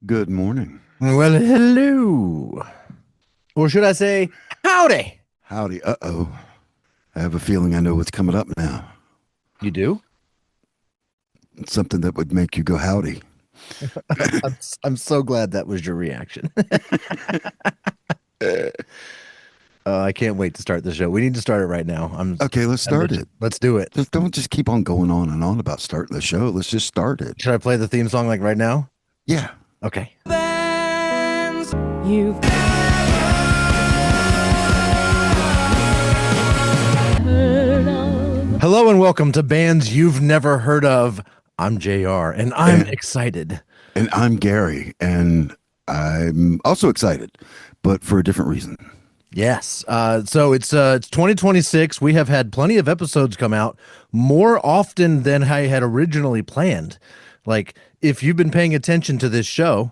Good morning. Well, hello. Or should I say, howdy? Howdy. Uh-oh. I have a feeling I know what's coming up now. You do? It's something that would make you go howdy. I'm so glad that was your reaction. Uh, I can't wait to start the show. We need to start it right now. okay, let's start it. Let's do it. Just don't just keep on going on and on about starting the show. Let's just start it. Should I play the theme song like right now? Yeah. Okay. You've heard of. Hello and welcome to Bands You've Never Heard Of. I'm JR and I'm And- excited. And I'm Gary, and I'm also excited, but for a different reason. Yes. So it's 2026. We have had plenty of episodes come out more often than I had originally planned. Like, if you've been paying attention to this show,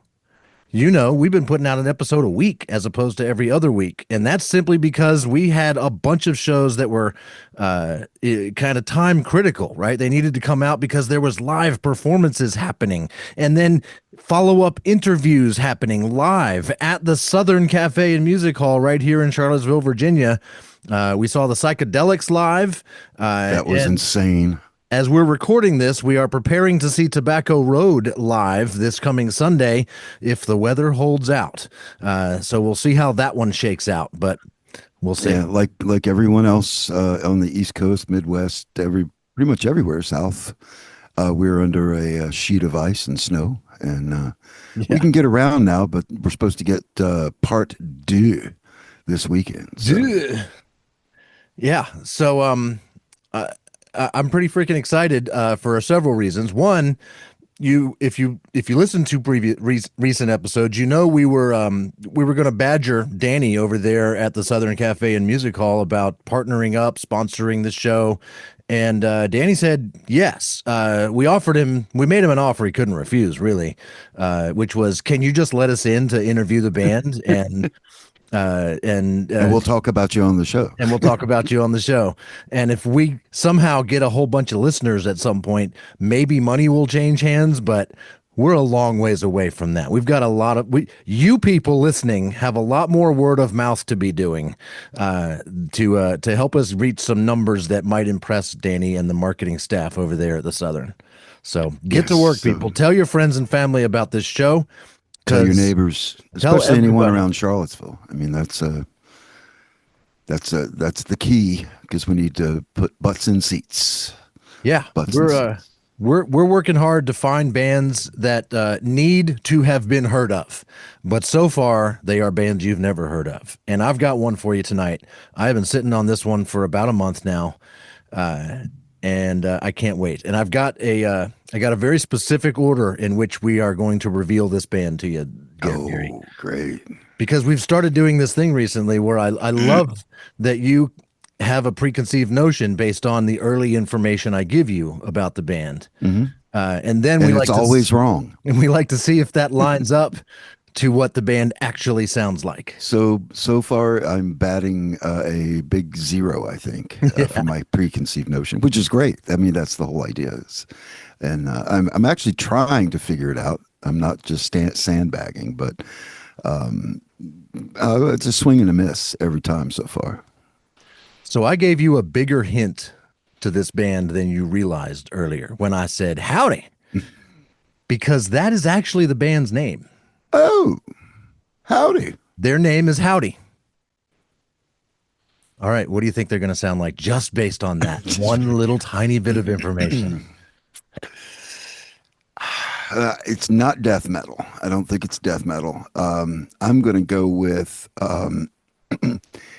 you know, we've been putting out an episode a week as opposed to every other week. And that's simply because we had a bunch of shows that were kind of time critical, right? They needed to come out because there was live performances happening and then follow-up interviews happening live at the Southern Cafe and Music Hall right here in Charlottesville, Virginia. We saw the Psychedelics live. That was insane. As we're recording this, we are preparing to see Tobacco Road live this coming Sunday if the weather holds out. So we'll see how that one shakes out, but we'll see. Yeah, like everyone else on the East Coast, Midwest, pretty much everywhere south, we're under a sheet of ice and snow, and we can get around now, but we're supposed to get part deux this weekend. So. Yeah. So I'm pretty freaking excited for several reasons. One, if you listen to recent episodes, you know we were going to badger Danny over there at the Southern Cafe and Music Hall about partnering up, sponsoring the show, and Danny said yes. We made him an offer he couldn't refuse, really, which was, can you just let us in to interview the band and we'll talk about you on the show. And we'll talk about you on the show. And if we somehow get a whole bunch of listeners at some point, maybe money will change hands, but we're a long ways away from that. We've got a lot of you people listening have a lot more word of mouth to be doing to help us reach some numbers that might impress Danny and the marketing staff over there at the Southern. So get to work, people. Tell your friends and family about this show. Tell your neighbors, especially anyone around Charlottesville. I mean, that's the key, because we need to put butts in seats. Yeah, we're working hard to find bands that need to have been heard of, but so far they are bands you've never heard of. And I've got one for you tonight. I have been sitting on this one for about a month now, and I can't wait. And I got a very specific order in which we are going to reveal this band to you, Gary. Oh, great. Because we've started doing this thing recently where I love that you have a preconceived notion based on the early information I give you about the band. Mm-hmm. And then it's always wrong. And we like to see if that lines up to what the band actually sounds like. So far, I'm batting a big 0, I think, for my preconceived notion, which is great. I mean, that's the whole idea. And I'm actually trying to figure it out. I'm not just sandbagging, but it's a swing and a miss every time so far. So I gave you a bigger hint to this band than you realized earlier when I said howdy, because that is actually the band's name. Oh, howdy. Their name is Howdy. All right, what do you think they're going to sound like just based on that one little tiny bit of information? It's not death metal. I don't think it's death metal. I'm going to go with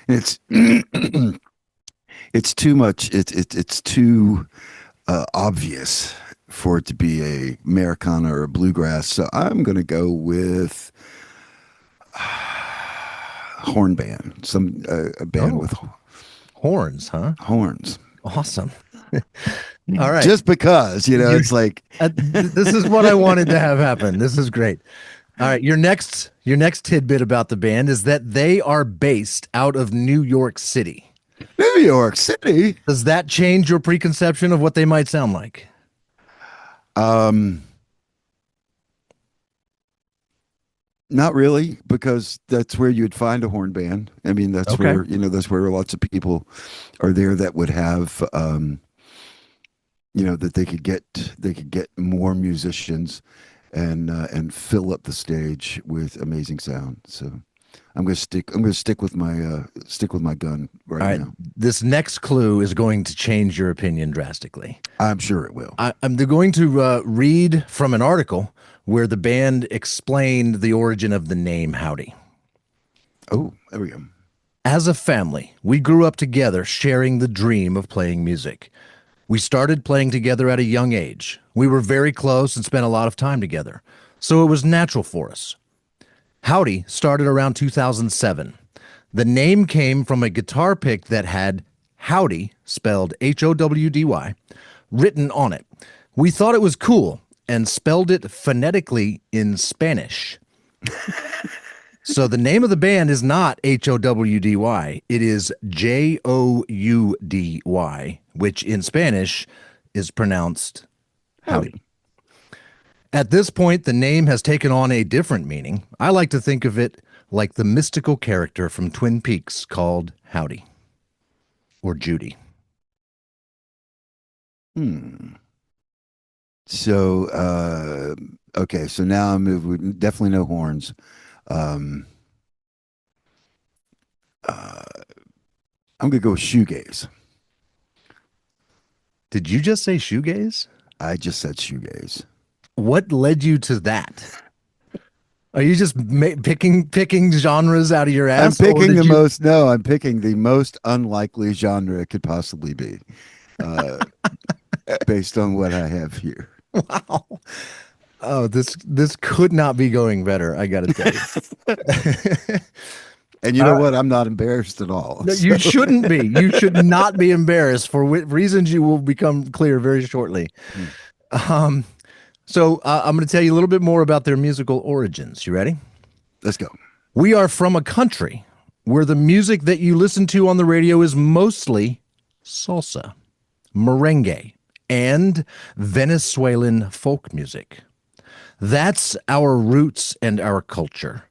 it's it's too much. It's too obvious for it to be a Americana or a bluegrass. So I'm going to go with horn band. A band with horns, huh? Horns. Awesome. All right. Just because, it's like this is what I wanted to have happen. This is great. All right, your next tidbit about the band is that they are based out of New York City. New York City. Does that change your preconception of what they might sound like? Not really, because that's where you'd find a horn band. I mean, that's Okay. where, that's where lots of people are there that would have, that they could get more musicians and fill up the stage with amazing sound. So I'm gonna stick with my gun All right right. now. This next clue is going to change your opinion drastically. I'm sure it will. I'm going to read from an article where the band explained the origin of the name Howdy. Oh, there we go. As a family, we grew up together sharing the dream of playing music. We started playing together at a young age. We were very close and spent a lot of time together, so it was natural for us. Howdy started around 2007. The name came from a guitar pick that had Howdy, spelled Howdy, written on it. We thought it was cool and spelled it phonetically in Spanish. So the name of the band is not Howdy, it is Joudy, which in Spanish is pronounced howdy. At this point, the name has taken on a different meaning. I like to think of it like the mystical character from Twin Peaks called Howdy or Joudy. So, okay, so now we definitely no horns. Um, I'm gonna go with shoegaze. Did you just say shoegaze? I just said shoegaze. What led you to that? Are you just picking genres out of your I'm ass? picking the most. No, I'm picking the most unlikely genre it could possibly be, uh, based on what I have here. Wow. Oh, this could not be going better. I got to tell you. And you know what? I'm not embarrassed at all. No, you shouldn't be. You should not be embarrassed for reasons you will become clear very shortly. So I'm going to tell you a little bit more about their musical origins. You ready? Let's go. We are from a country where the music that you listen to on the radio is mostly salsa, merengue, and Venezuelan folk music. That's our roots and our culture.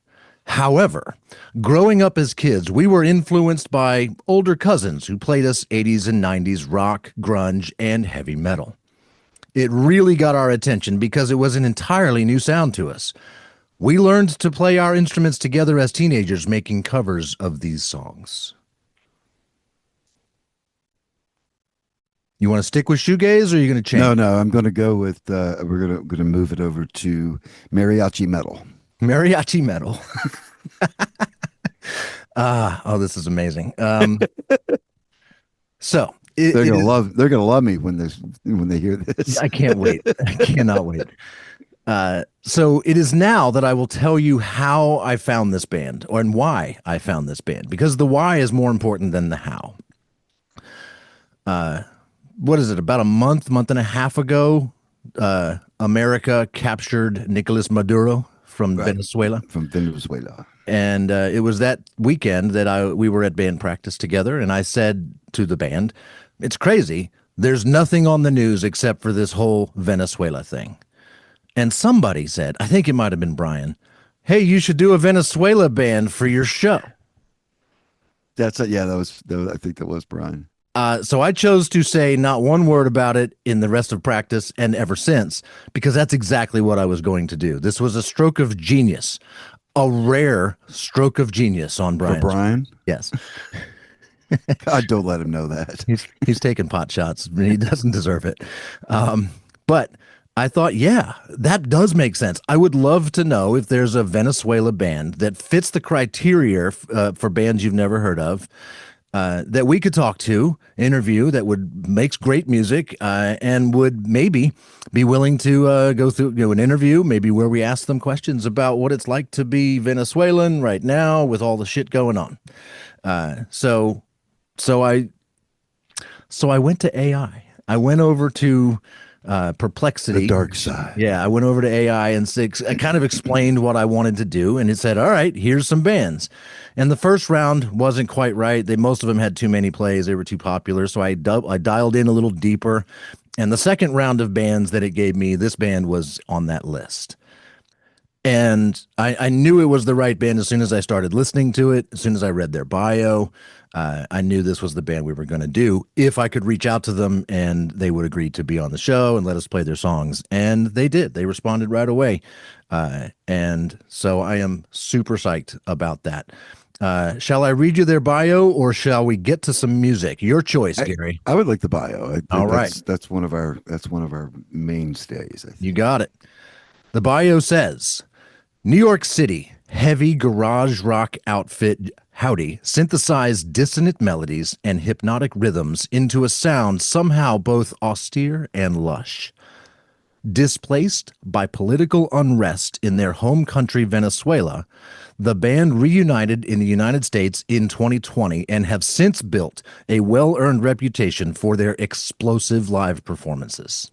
However, growing up as kids, we were influenced by older cousins who played us 80s and 90s rock, grunge, and heavy metal. It really got our attention because it was an entirely new sound to us. We learned to play our instruments together as teenagers, making covers of these songs. You want to stick with shoegaze, or are you going to change? No, I'm going to go with. We're going to move it over to mariachi metal. Mariachi metal. This is amazing. So They're gonna love me when they hear this. I can't wait. I cannot wait. So it is now that I will tell you how I found this band and why I found this band, because the why is more important than the how. What is it? About a month and a half ago, America captured Nicolas Maduro from Venezuela. From Venezuela. And it was that weekend that we were at band practice together, and I said to the band, "It's crazy. There's nothing on the news except for this whole Venezuela thing." And somebody said, I think it might have been Brian, "Hey, you should do a Venezuela band for your show." That's it. Yeah, that was. I think that was Brian. So I chose to say not one word about it in the rest of practice and ever since, because that's exactly what I was going to do. This was a stroke of genius, a rare stroke of genius on Brian. For Brian? Yes. God, don't let him know that. He's taking pot shots. He doesn't deserve it. But I thought, yeah, that does make sense. I would love to know if there's a Venezuela band that fits the criteria for bands you've never heard of, that we could talk to, interview, that would makes great music, and would maybe be willing to go through an interview, maybe where we ask them questions about what it's like to be Venezuelan right now with all the shit going on. So I went to AI. I went over to Perplexity. The dark side. Yeah, I went over to AI and I kind of explained what I wanted to do, and it said, "All right, here's some bands." And the first round wasn't quite right. Most of them had too many plays. They were too popular. So I dialed in a little deeper. And the second round of bands that it gave me, this band was on that list. And I knew it was the right band as soon as I started listening to it. As soon as I read their bio, I knew this was the band we were going to do if I could reach out to them and they would agree to be on the show and let us play their songs. And they did. They responded right away. And so I am super psyched about that. Shall I read you their bio or shall we get to some music? Your choice, Gary. I would like the bio. All right. That's one of our mainstays. I think. You got it. The bio says, New York City, heavy garage rock outfit Joudy synthesized dissonant melodies and hypnotic rhythms into a sound somehow both austere and lush. Displaced by political unrest in their home country Venezuela, the band reunited in the United States in 2020 and have since built a well-earned reputation for their explosive live performances.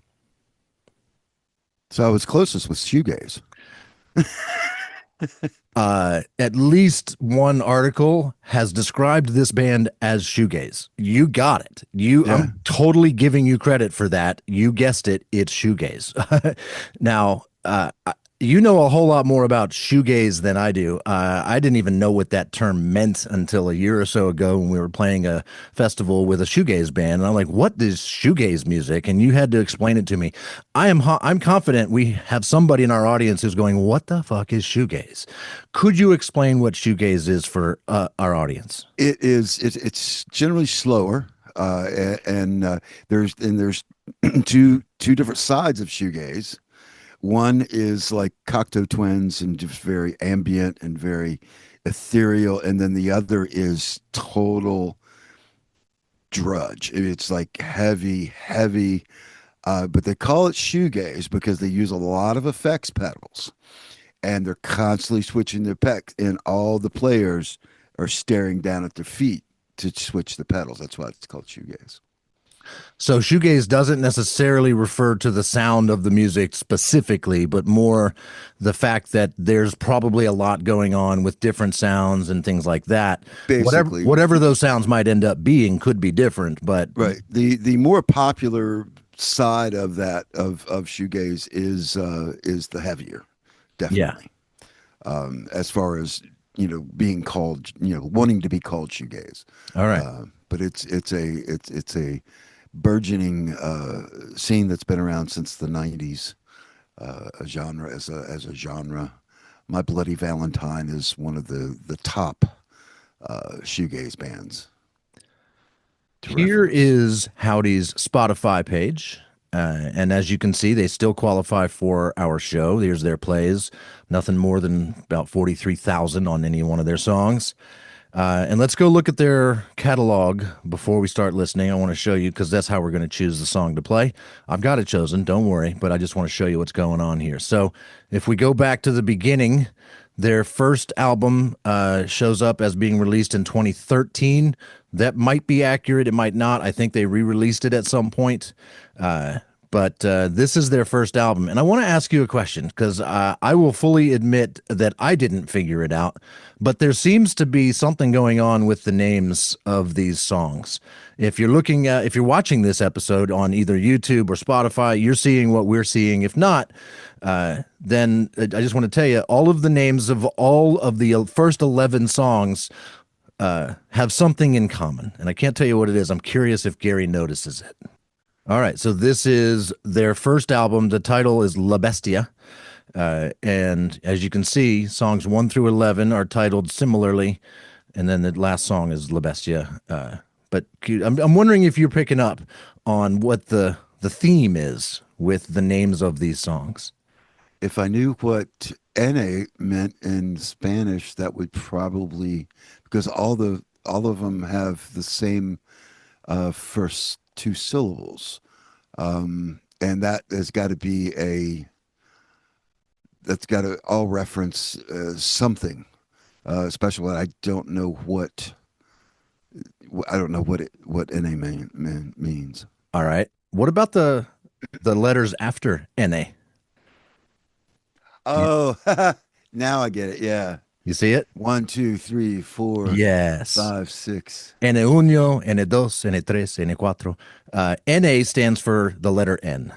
So I was closest with shoegaze. At least one article has described this band as shoegaze. You got it. I'm totally giving you credit for that. You guessed it. It's shoegaze. Now, you know a whole lot more about shoegaze than I do. I didn't even know what that term meant until a year or so ago when we were playing a festival with a shoegaze band. And I'm like, what is shoegaze music? And you had to explain it to me. I'm confident we have somebody in our audience who's going, what the fuck is shoegaze? Could you explain what shoegaze is for our audience? It's generally slower. And there's two different sides of shoegaze. One is like Cocteau Twins and just very ambient and very ethereal. And then the other is total drudge. It's like heavy, but they call it shoegaze because they use a lot of effects pedals and they're constantly switching their pecs and all the players are staring down at their feet to switch the pedals. That's why it's called shoegaze. So shoegaze doesn't necessarily refer to the sound of the music specifically, but more the fact that there's probably a lot going on with different sounds and things like that. Basically, whatever those sounds might end up being could be different, but right. The more popular side of that of shoegaze is the heavier, definitely. Yeah. As far as being called, wanting to be called shoegaze. All right. But it's a burgeoning scene that's been around since the 90s, a genre as a genre. My Bloody Valentine is one of the top shoegaze bands. Here is Joudy's Spotify page. And as you can see, they still qualify for our show. Here's their plays. Nothing more than about 43,000 on any one of their songs. And let's go look at their catalog before we start listening. I want to show you because that's how we're going to choose the song to play. I've got it chosen, don't worry, but I just want to show you what's going on here. So if we go back to the beginning, their first album shows up as being released in 2013. That might be accurate. It might not. I think they re-released it at some point. But this is their first album. And I want to ask you a question because I will fully admit that I didn't figure it out. But there seems to be something going on with the names of these songs. If you're watching this episode on either YouTube or Spotify, you're seeing what we're seeing. If not, then I just want to tell you all of the names of all of the first 11 songs have something in common. And I can't tell you what it is. I'm curious if Gary notices it. All right, so this is their first album. The title is La Bestia. And as you can see, songs 1 through 11 are titled similarly. And then the last song is La Bestia. But I'm wondering if you're picking up on what the theme is with the names of these songs. If I knew what "na" meant in Spanish, that would probably, because all of them have the same first two syllables, and that has got to be that's got to all reference something special. I don't know what what "na" means. All right, what about the letters after "na"? Oh, now I get it. Yeah. You see it? 1, 2, 3, 4. Yes. 5, 6. N1, N2, N3, N4. NA stands for the letter N.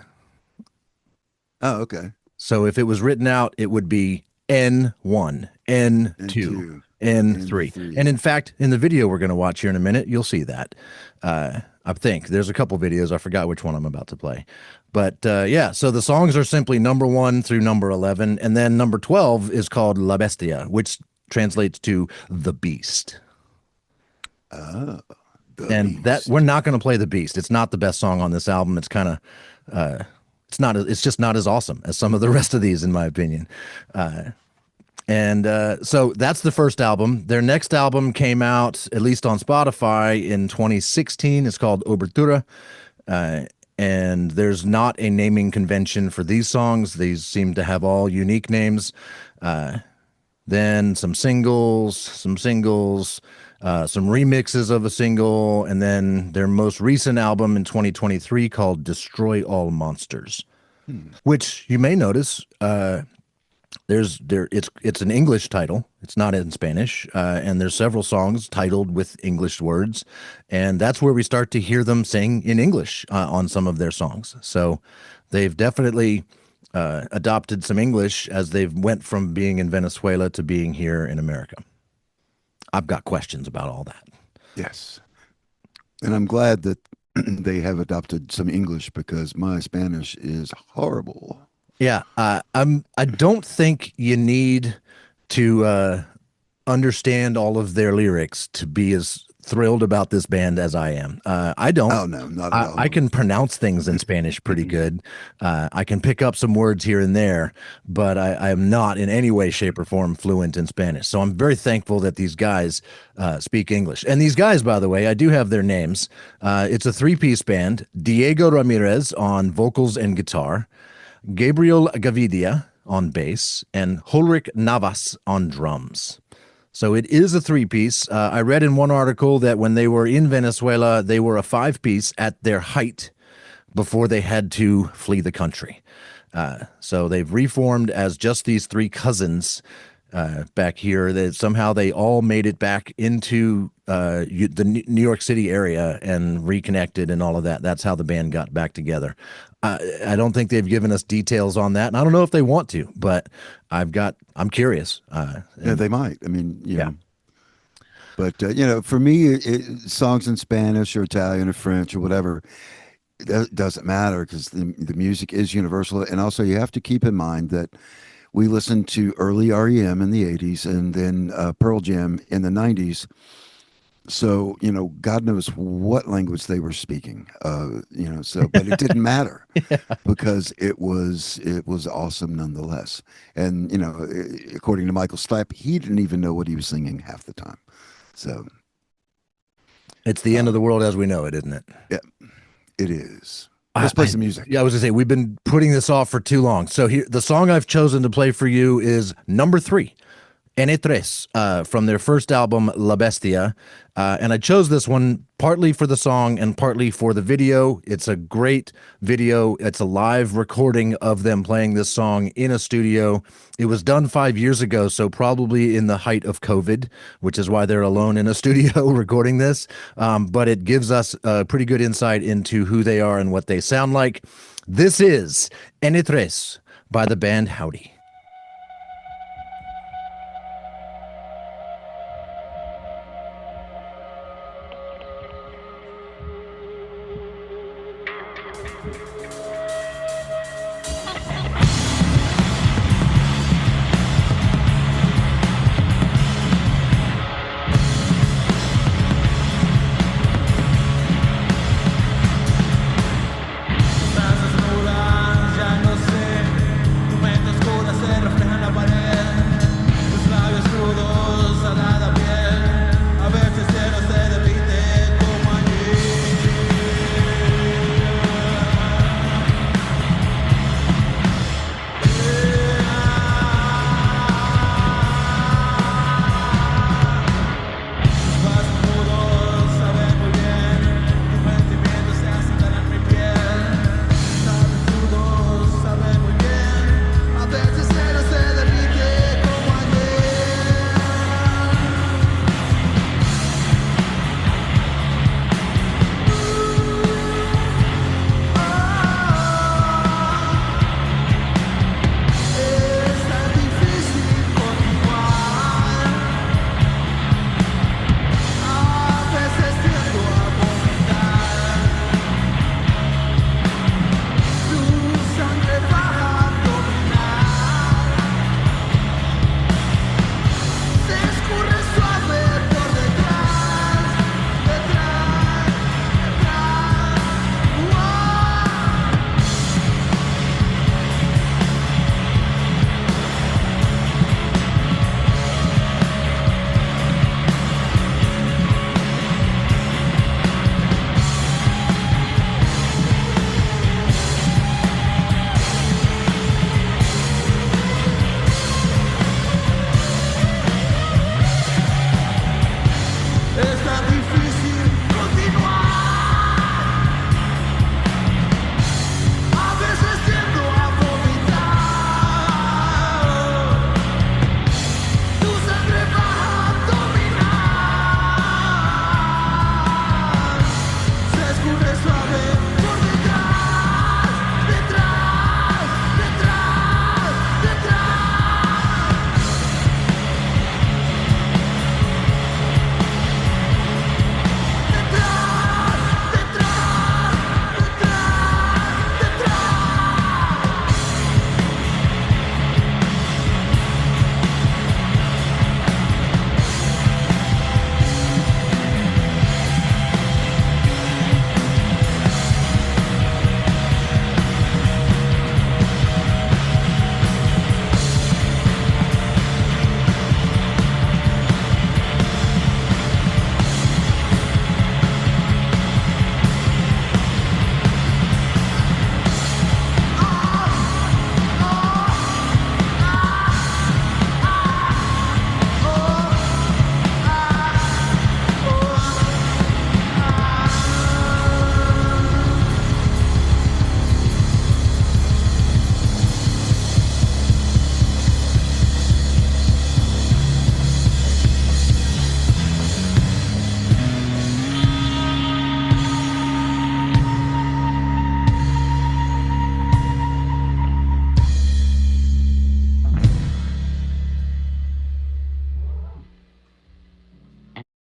Oh, okay. So if it was written out, it would be N1, N2, N2, N3. N3. And in fact, in the video we're going to watch here in a minute, you'll see that. I think there's a couple videos. I forgot which one I'm about to play. But yeah, so the songs are simply number 1 through number 11. And then number 12 is called La Bestia, which translates to the Beast. The And that Beast. we're not going to play the Beast. It's not the best song on this album. It's kind of it's just not as awesome as some of the rest of these, in my opinion. So that's the first album. Their next album came out, at least on Spotify, in 2016. It's called Obertura. And there's not a naming convention for these songs. These seem to have all unique names. Then some singles, some remixes of a single, and then their most recent album in 2023 called Destroy All Monsters, which you may notice it's an English title. It's not in Spanish, and there's several songs titled with English words, and that's where we start to hear them sing in English on some of their songs. So they've definitely adopted some English as they've went from being in Venezuela to being here in America. I've got questions about all that. Yes. And I'm glad that they have adopted some English because my Spanish is horrible. Yeah, I don't think you need to understand all of their lyrics to be as thrilled about this band as I am. I don't. Oh, no, not at all. I can pronounce things in Spanish pretty good. I can pick up some words here and there, but I am not in any way, shape, or form fluent in Spanish. So I'm very thankful that these guys speak English. And these guys, by the way, I do have their names. It's a 3-piece band. Diego Ramirez on vocals and guitar, Gabriel Gavidia on bass, and Ulrich Navas on drums. So it is a 3-piece. I read in one article that when they were in Venezuela, they were a 5-piece at their height before they had to flee the country. So they've reformed as just these 3 cousins back here. That somehow they all made it back into the New York City area and reconnected and all of that. That's how the band got back together. I don't think they've given us details on that, and I don't know if they want to, but I'm curious. Yeah, they might. I mean, you know. But, for me, songs in Spanish or Italian or French or whatever, it doesn't matter because the music is universal. And also you have to keep in mind that we listened to early REM in the 80s and then Pearl Jam in the 90s. So, God knows what language they were speaking, but it didn't matter because it was awesome nonetheless. And, according to Michael Stipe, he didn't even know what he was singing half the time. So it's the end of the world as we know it, isn't it? Yeah, it is. Let's play some music. Yeah, I was gonna say, we've been putting this off for too long. So here, the song I've chosen to play for you is number 3. N3, from their first album, La Bestia. And I chose this one partly for the song and partly for the video. It's a great video. It's a live recording of them playing this song in a studio. It was done 5 years ago, so probably in the height of COVID, which is why they're alone in a studio recording this. But it gives us a pretty good insight into who they are and what they sound like. This is N3 by the band Joudy.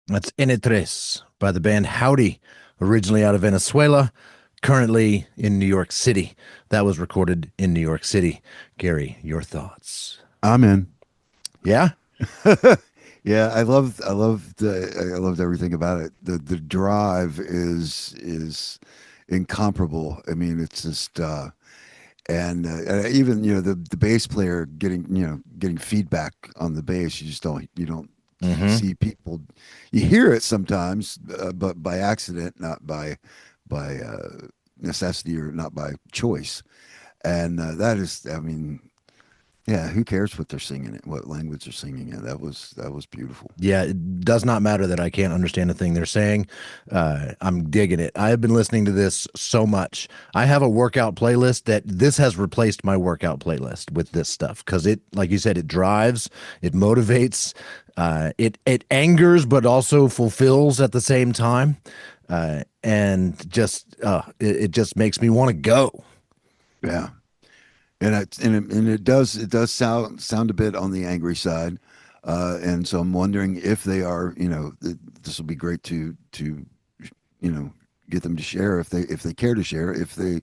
That's Enetres by the band Howdy, originally out of Venezuela, currently in New York City. That was recorded in New York City. Gary, your thoughts? I'm in. Yeah. Yeah, I loved everything about it. The drive is incomparable. I mean, it's just and even the bass player getting feedback on the bass. You don't Mm-hmm. see people. You hear it sometimes, but by accident, not by necessity or not by choice. And that is, I mean, yeah, who cares what they're singing it, what language they're singing it? That was beautiful. Yeah, it does not matter that I can't understand a thing they're saying. I'm digging it. I have been listening to this so much. I have a workout playlist that this has replaced my workout playlist with this stuff because it, like you said, it drives, it motivates, it angers, but also fulfills at the same time, and it just makes me want to go. Yeah. And it does sound a bit on the angry side, and so I'm wondering if they are, this will be great to get them to share if they care to share, if they,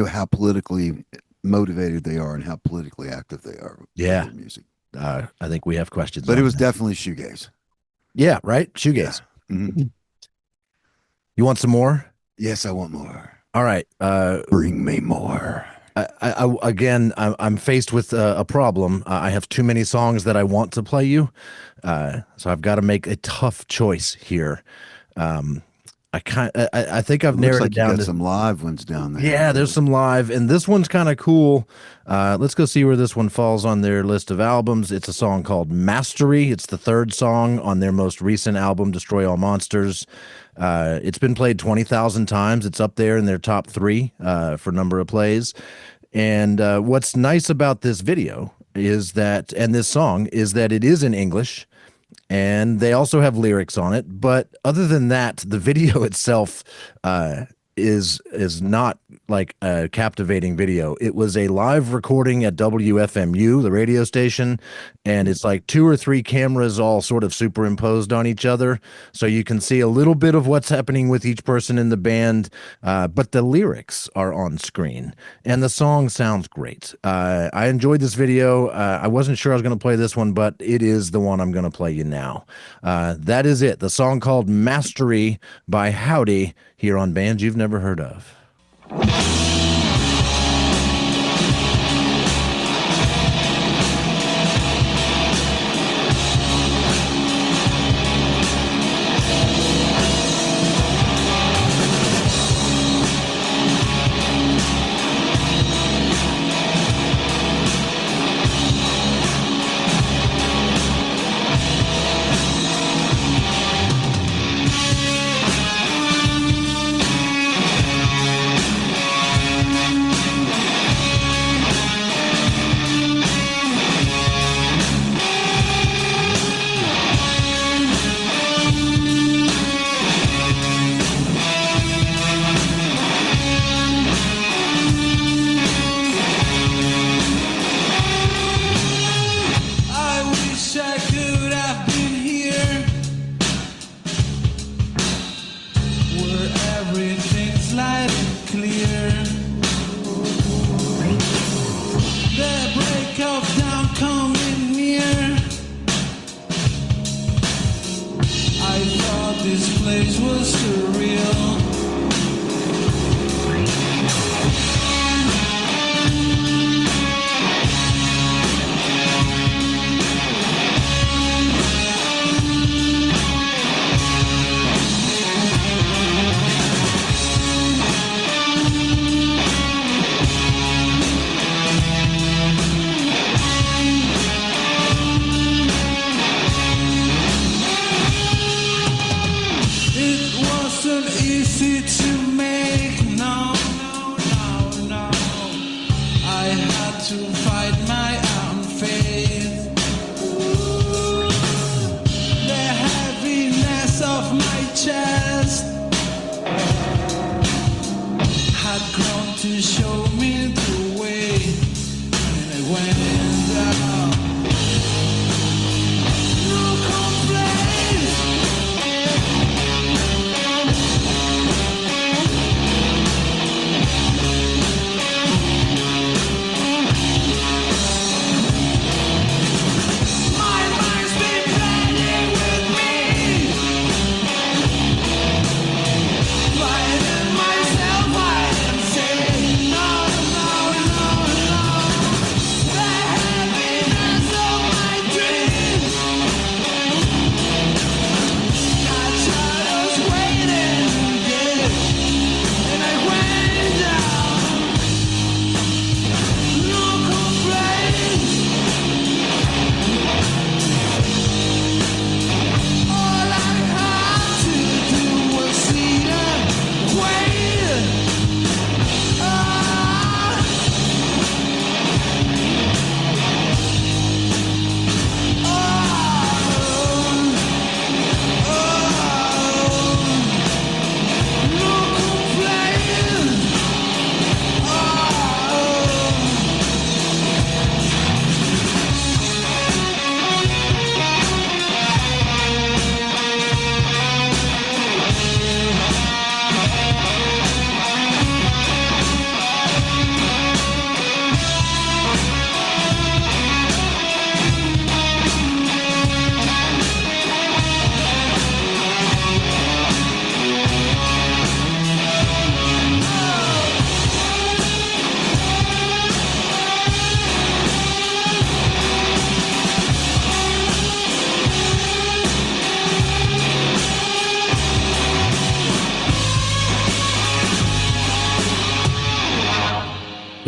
how politically motivated they are and how politically active they are with Yeah. their music. I think we have questions. But on it was that. definitely shoegaze. Yeah, right. Shoegaze. Mhm. You want some more? Yes, I want more. All right. Bring me more. I'm faced with a problem. I have too many songs that I want to play you, so I've got to make a tough choice here. I think I've It looks narrowed like it you down got to some live ones down there. yeah. There's some live, and this one's kind of cool. Let's go see where this one falls on their list of albums. It's a song called Mastery. It's the third song on their most recent album, Destroy All Monsters. It's been played 20,000 times. It's up there in their top three for number of plays. And what's nice about this video is that, and this song is that it is in English, and they also have lyrics on it. But other than that, the video itself is not like a captivating video. It was a live recording at WFMU, the radio station, and it's like 2 or 3 cameras all sort of superimposed on each other, so you can see a little bit of what's happening with each person in the band, but the lyrics are on screen, and the song sounds great. I enjoyed this video. I wasn't sure I was going to play this one, but it is the one I'm going to play you now. That is it. The song called Mastery by Howdy here on Bands You've Never Heard of.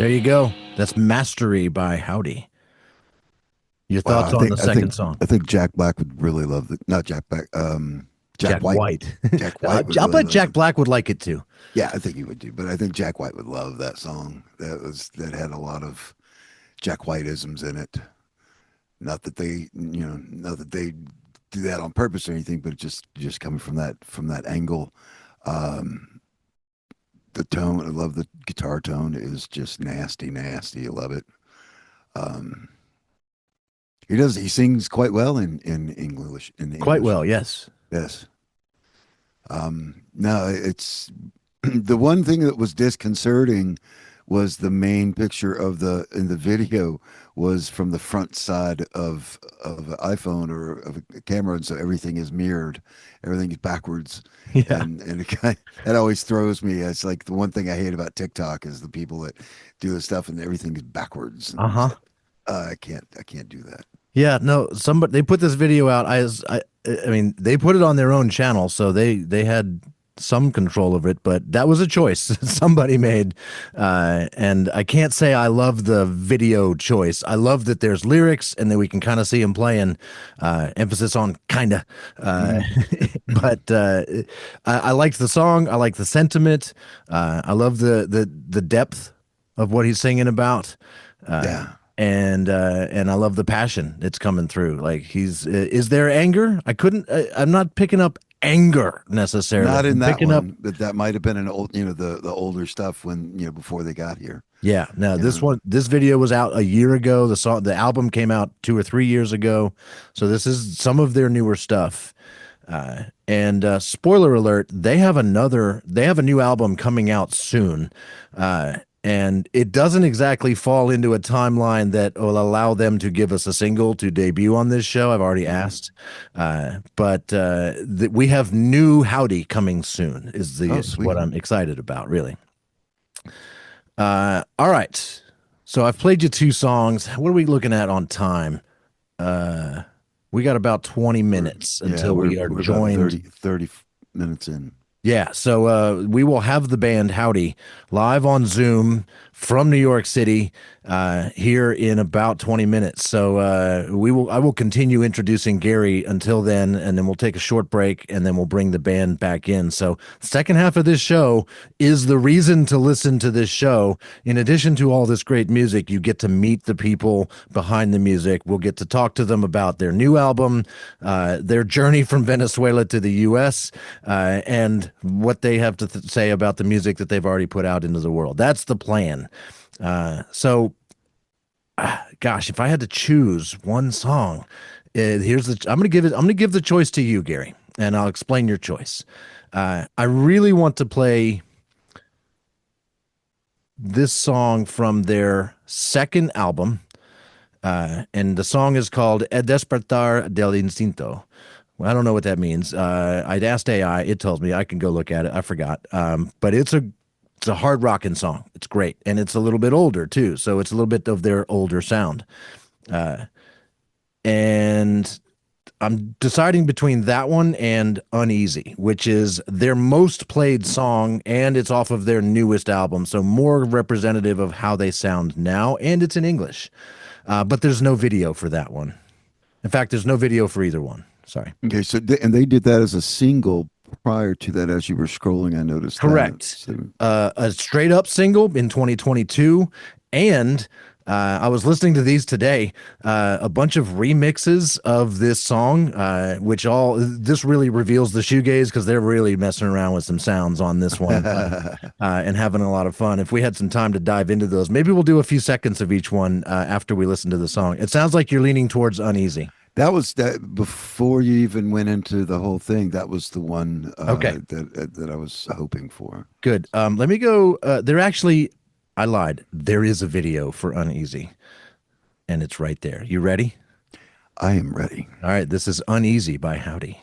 There you go. That's Mastery by Joudy. Your thoughts on the second song? I think Jack Black would really love it. Not Jack Black. Jack White. Jack White. I'll bet Jack Black would like it too. Yeah, I think he would too. But I think Jack White would love that song. That had a lot of Jack White-isms in it. Not that they do that on purpose or anything, but just coming from that angle. The tone, I love the guitar tone, is just nasty. I love it. He sings quite well in English. Quite well, yes. Yes. No, it's the one thing that was disconcerting was the main picture in the video was from the front side of an iPhone or of a camera, and so everything is mirrored, everything is backwards. Yeah, and that always throws me. It's like the one thing I hate about TikTok is the people that do the stuff and everything is backwards. I can't do that. Yeah, no. They put this video out. I mean, they put it on their own channel, so they had some control of it, but that was a choice somebody made. And I can't say I love the video choice. I love that there's lyrics and that we can kind of see him playing, emphasis on kinda. But I liked the song. I like the sentiment. I love the depth of what he's singing about. Yeah. And I love the passion that's coming through. Like is there anger? I'm not picking up anger necessarily. Not in that one, but that might have been an old, the older stuff when, before they got here. Yeah. No, this video was out a year ago. The album came out 2 or 3 years ago. So this is some of their newer stuff. And spoiler alert, they have a new album coming out soon. And it doesn't exactly fall into a timeline that will allow them to give us a single to debut on this show. I've already asked. But we have new Joudy coming soon is what I'm excited about, really. All right. So I've played you 2 songs. What are we looking at on time? We got about 20 minutes until we are joined. 30 minutes in. Yeah, so we will have the band Joudy live on Zoom from New York City here in about 20 minutes. So I will continue introducing Gary until then, and then we'll take a short break, and then we'll bring the band back in. So the second half of this show is the reason to listen to this show. In addition to all this great music, you get to meet the people behind the music. We'll get to talk to them about their new album, their journey from Venezuela to the U.S., and what they have to say about the music that they've already put out into the world. That's the plan. Gosh, if I had to choose one song, I'm gonna give the choice to you, Gary, and I'll explain your choice. I really want to play this song from their second album, and the song is called El Despertar del Instinto. Well, I don't know what that means. I'd asked AI. It tells me. I can go look at it. I forgot. But it's a hard rocking song. It's great. And it's a little bit older too. So it's a little bit of their older sound. And I'm deciding between that one and Uneasy, which is their most played song, and it's off of their newest album. So more representative of how they sound now, and it's in English. But there's no video for that one. In fact, there's no video for either one. Sorry. Okay, so they did that as a single prior to that. As you were scrolling, I noticed. Correct. So, a straight up single in 2022, and I was listening to these today. A bunch of remixes of this song, this really reveals the shoegaze because they're really messing around with some sounds on this one and having a lot of fun. If we had some time to dive into those, maybe we'll do a few seconds of each one after we listen to the song. It sounds like you're leaning towards Uneasy. That was that before you even went into the whole thing. That was the one that I was hoping for. Good. Let me go. I lied. There is a video for Uneasy, and it's right there. You ready? I am ready. All right. This is Uneasy by Joudy.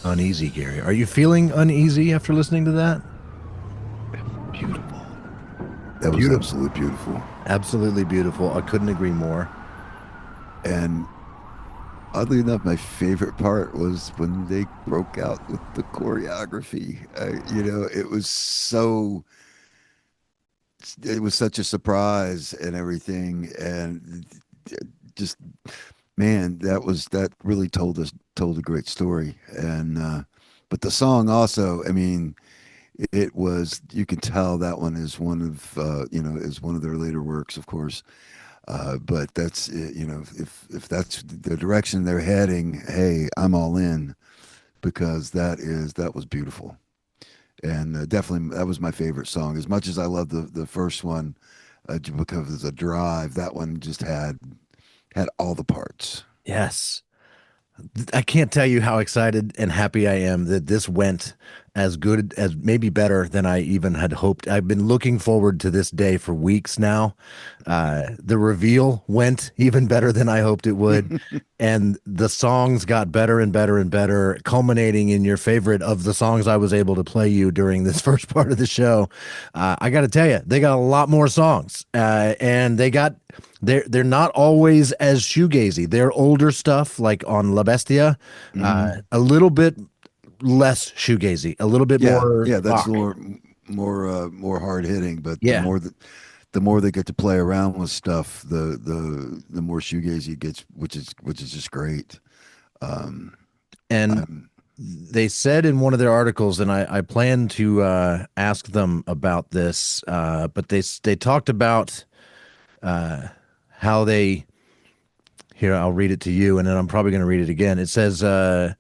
Uneasy, Gary. Are you feeling uneasy after listening to that? Beautiful. That was Beautiful. absolutely beautiful. Absolutely beautiful. I couldn't agree more. And oddly enough, my favorite part was when they broke out with the choreography. It was such a surprise and everything. And just, man, that really told a great story. But the song also, I mean, it was, you can tell that one is is one of their later works, of course. But that's if that's the direction they're heading, hey, I'm all in because that was beautiful, and definitely that was my favorite song. As much as I love the first one, because of the drive, that one just had all the parts. Yes. I can't tell you how excited and happy I am that this went as good as maybe better than I even had hoped. I've been looking forward to this day for weeks now. The reveal went even better than I hoped it would. And the songs got better and better and better, culminating in your favorite of the songs I was able to play you during this first part of the show. I got to tell you, they got a lot more songs, and they're not always as shoegazy. Their older stuff, like on La Bestia, a little bit less shoegazy, a little bit Yeah, more yeah, that's rock. more hard hitting. But Yeah, the more they get to play around with stuff, the more shoegazy it gets, which is just great. Um, and I'm they said in one of their articles, and I plan to ask them about this, but they talked about how they. Here, I'll read it to you, and then I'm probably going to read it again. It says, "No,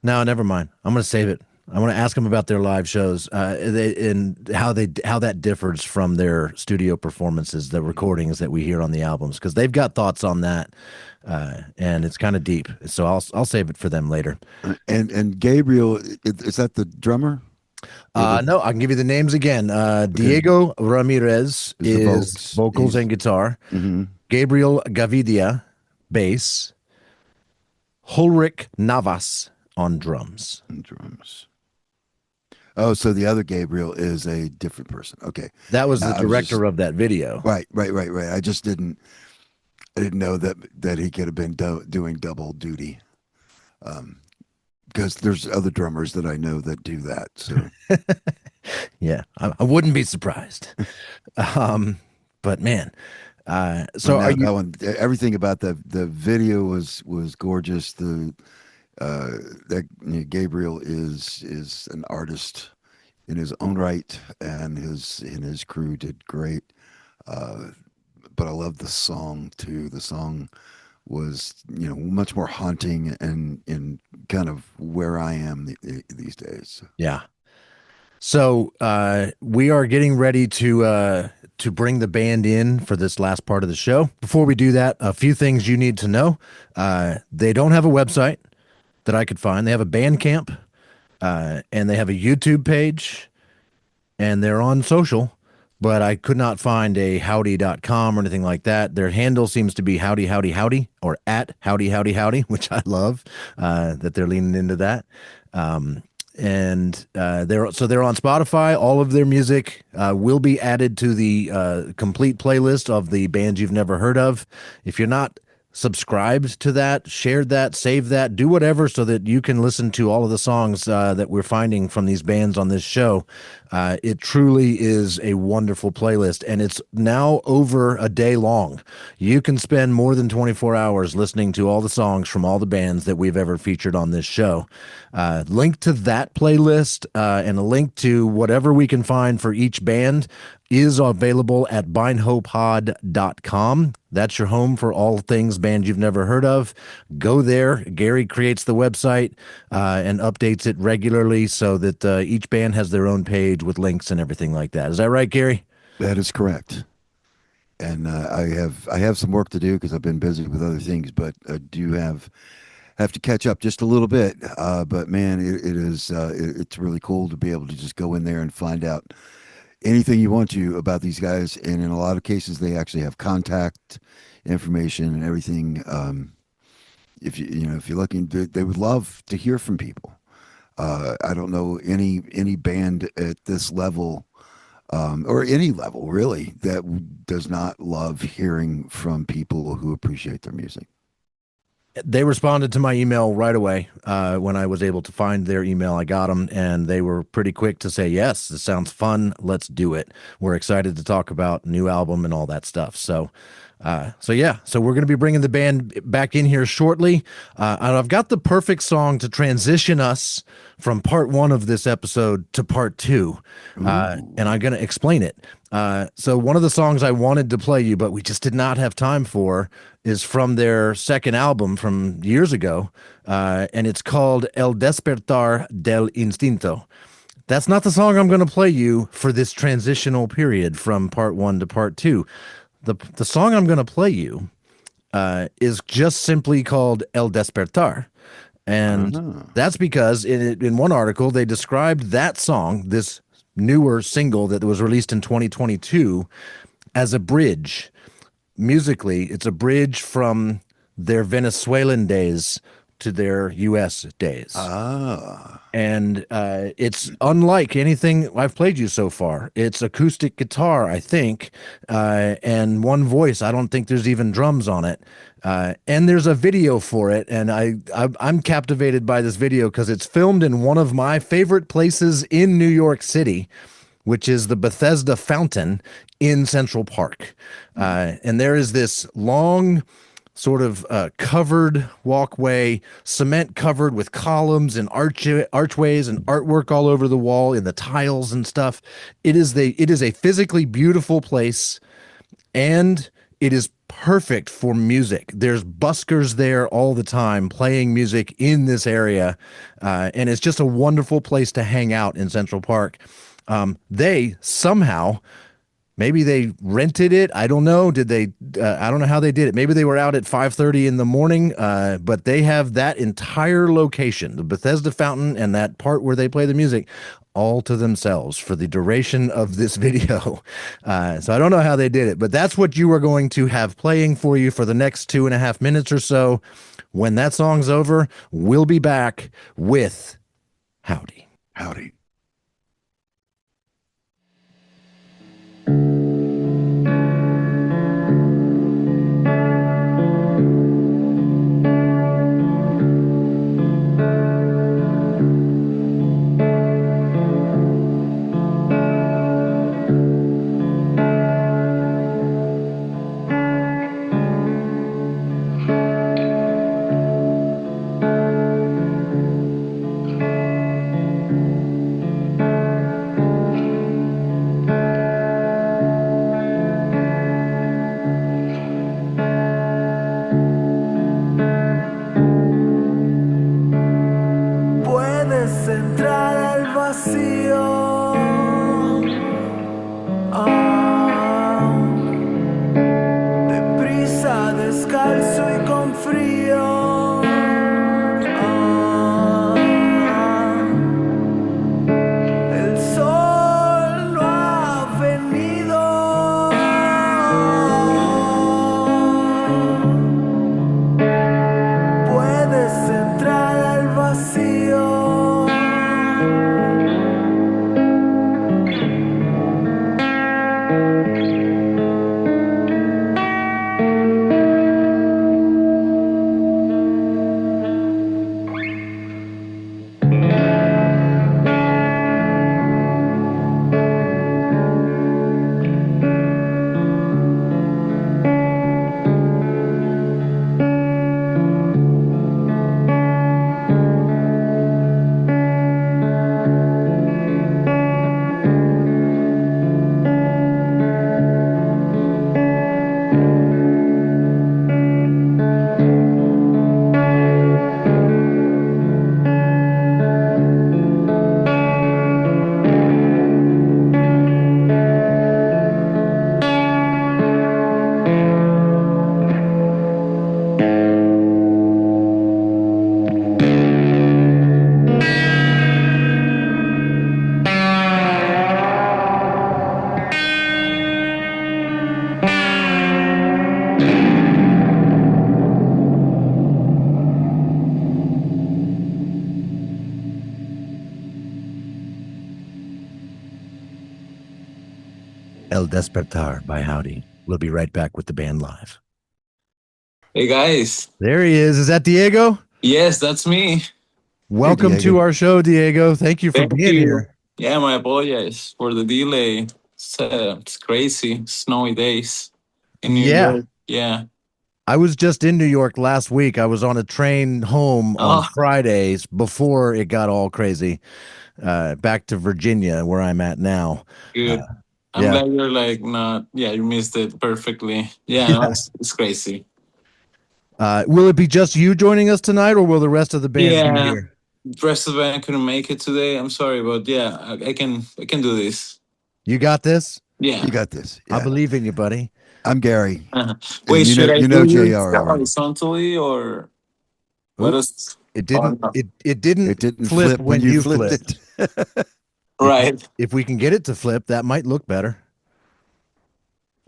never mind. I'm going to save it. I want to ask them about their live shows, and how that differs from their studio performances, the recordings that we hear on the albums, because they've got thoughts on that, and it's kind of deep. So I'll save it for them later. and Gabriel, is that the drummer or the No, I can give you the names again. okay Diego Ramirez is the is Volks? vocals He's and guitar. mhm, Gabriel Gavidia, bass. Ulrich Navas on drums. drums. Oh, so the other Gabriel is a different person. Okay, That was the I was just director of that video. right. I didn't know that he could have been doing double duty. Because there's other drummers that I know that do that. So Yeah, I wouldn't be surprised. But man, but so are no, you? that one, everything about the video was gorgeous. Gabriel is an artist in his own right, and his crew did great. Uh, but I love the song too. The song was much more haunting and kind of where I am these days. Yeah. So we are getting ready to bring the band in for this last part of the show. Before we do that, a few things you need to know. They don't have a website that I could find. They have a Bandcamp, and they have a YouTube page, and they're on social, but I could not find a howdy.com or anything like that. Their handle seems to be howdy, howdy, howdy, or at howdy, howdy, howdy, which I love that they're leaning into that. And they're on Spotify. All of their music will be added to the complete playlist of the bands you've never heard of. If you're not subscribed to that, shared that, save that, do whatever so that you can listen to all of the songs that we're finding from these bands on this show. It truly is a wonderful playlist, and it's now over a day long. You can spend more than 24 hours listening to all the songs from all the bands that we've ever featured on this show. Link to that playlist and a link to whatever we can find for each band is available at bindhopod.com. That's your home for all things band you've never heard of. Go there. Gary creates the website and updates it regularly so that each band has their own page with links and everything like that. Is that right, Gary? That is correct. And I have some work to do because I've been busy with other things, but I do have to catch up just a little bit. But man, it's really cool to be able to just go in there and find out anything you want to about these guys. And in a lot of cases, they actually have contact information and everything. If you're looking, they would love to hear from people. I don't know any band at this level, or any level really, that does not love hearing from people who appreciate their music. They responded to my email right away when I was able to find their email. I got them, and they were pretty quick to say, yes, this sounds fun. Let's do it. We're excited to talk about new album and all that stuff. So yeah, so we're going to be bringing the band back in here shortly. And I've got the perfect song to transition us from part one of this episode to part two. And I'm going to explain it. So one of the songs I wanted to play you, but we just did not have time for, is from their second album from years ago. And it's called El Despertar del Instinto. That's not the song I'm going to play you for this transitional period from part one to part two. The song I'm going to play you is just simply called El Despertar. And that's because in one article, they described that song, this newer single that was released in 2022, as a bridge. Musically, it's a bridge from their Venezuelan days to their U.S. days. And it's unlike anything I've played you so far. It's acoustic guitar, I think, and one voice. I don't think there's even drums on it. And there's a video for it, and I'm captivated by this video because it's filmed in one of my favorite places in New York City, which is the Bethesda Fountain in Central Park. And there is this long sort of covered walkway, cement covered with columns and archways and artwork all over the wall in the tiles and stuff. It is a physically beautiful place, and it is perfect for music. There's buskers there all the time playing music in this area, and it's just a wonderful place to hang out in Central Park. They somehow, maybe they rented it. I don't know. Did they? I don't know how they did it. Maybe they were out at 5:30 in the morning, but they have that entire location, the Bethesda Fountain and that part where they play the music, all to themselves for the duration of this video. So I don't know how they did it, but that's what you are going to have playing for you for the next 2.5 minutes or so. When that song's over, we'll be back with Howdy. Howdy. El Despertar by Howdy. We'll be right back with the band live. Hey guys. There he is. Is that Diego? Yes, that's me. Welcome Hey, to our show, Diego. Thank you for Thank being you. here. Yeah, my apologies for the delay. It's crazy, snowy days in New York. Yeah. I was just in New York last week. I was on a train home on Oh, Fridays before it got all crazy, back to Virginia, where I'm at now. good. I'm Yeah. glad you're like not. Yeah, you missed it perfectly. Yeah, no, it's crazy. Will it be just you joining us tonight, or will the rest of the band be Yeah, here? the rest of the band couldn't make it today. I'm sorry, but yeah, I can do this. You got this? Yeah. You got this. I Yeah. believe in you, buddy. I'm Gary. Wait, And should I you do know you JR already. horizontally or what Oop, is? it Oh, didn't. no. It didn't. It didn't flip flip when you flipped flipped. it. Right. If we can get it to flip, that might look better.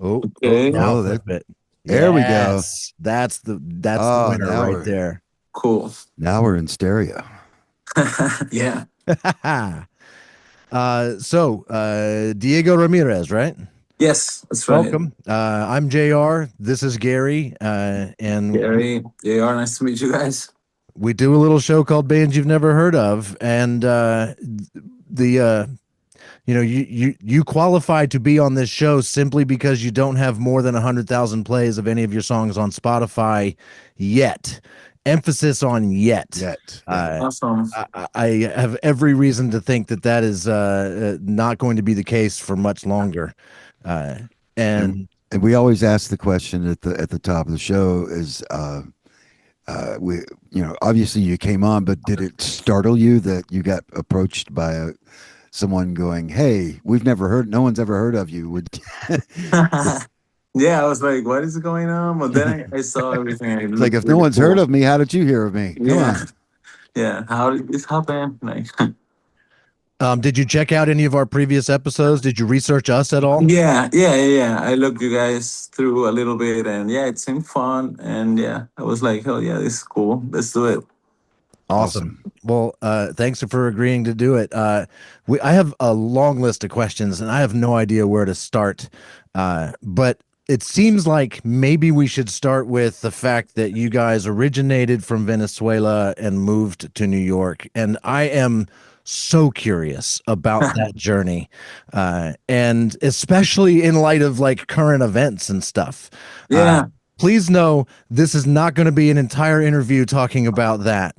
Oh, Okay. now Oh, flip it. there we go. Yes, that's the Oh, winner now right there. Cool. Now we're in stereo. Yeah. Diego Ramirez, right? Yes, that's right. Welcome. I'm JR. This is Gary. And Gary, JR, nice to meet you guys. we do a little show called Bands You've Never Heard of. And you qualify to be on this show simply because you don't have more than 100,000 plays of any of your songs on Spotify yet. Emphasis on yet. Yet. Awesome. I have every reason to think that is not going to be the case for much longer. And we always ask the question at the top of the show is we obviously you came on, but did it startle you that you got approached by someone going, "Hey, no one's ever heard of you"? Yeah, I was like, what is going on? But then I saw everything. It's like, if no one's heard of me, how did you hear of me? Come on. Yeah. How did this happen? Like, did you check out any of our previous episodes? Did you research us at all? yeah. I looked you guys through a little bit, and yeah, it seemed fun. And yeah, I was like, hell yeah, this is cool. Let's do it. Awesome. Well, thanks for agreeing to do it. I have a long list of questions, and I have no idea where to start. But it seems like maybe we should start with the fact that you guys originated from Venezuela and moved to New York. And I am so curious about that journey, and especially in light of like current events and stuff. Yeah. Please know this is not going to be an entire interview talking about that,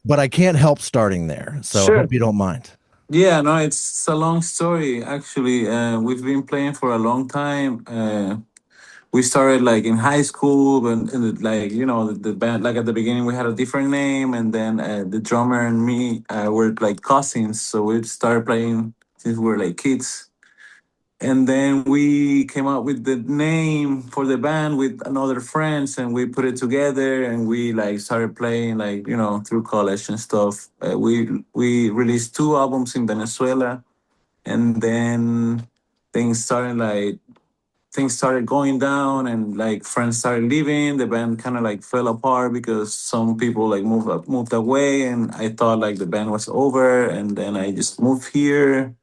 but I can't help starting there. So Sure. I hope you don't mind. Yeah, no, it's a long story actually. We've been playing for a long time. We started like in high school, and like the band. Like at the beginning, we had a different name, and then the drummer and me were like cousins. So we started playing since we were like kids. And then we came up with the name for the band with another friends, and we put it together, and we like started playing like through college and stuff. We released 2 albums in Venezuela, and then things started like things started going down, and like friends started leaving. The band kind of like fell apart because some people like moved away, and I thought like the band was over, and then I just moved here.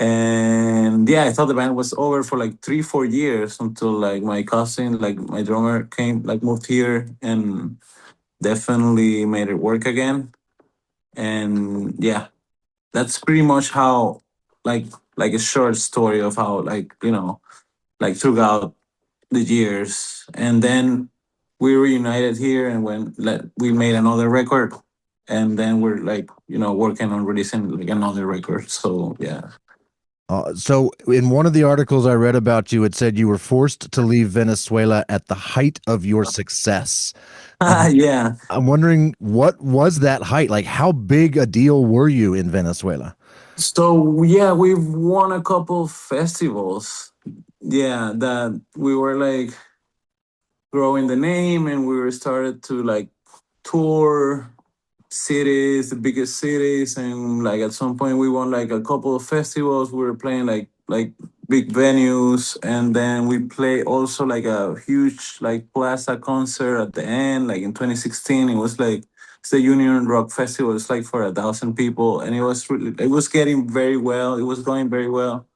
And yeah, I thought the band was over for like 3 4 years until like my cousin, like my drummer, came like moved here and definitely made it work again. And yeah, that's pretty much how like like a short story of how like throughout the years. And then we reunited here, and we made another record, and then we're like working on releasing like another record. So yeah. So in one of the articles I read about you, it said you were forced to leave Venezuela at the height of your success. Yeah. I'm wondering, what was that height? Like, how big a deal were you in Venezuela? So yeah, we've won a couple festivals. Yeah, that we were like growing the name, and we were started to like tour cities, the biggest cities, and like at some point we won like a couple of festivals. We were playing like big venues, and then we play also like a huge like plaza concert at the end, like in 2016. It was like it's the Union Rock Festival. It's like for 1,000 people, and it was getting very well. It was going very well.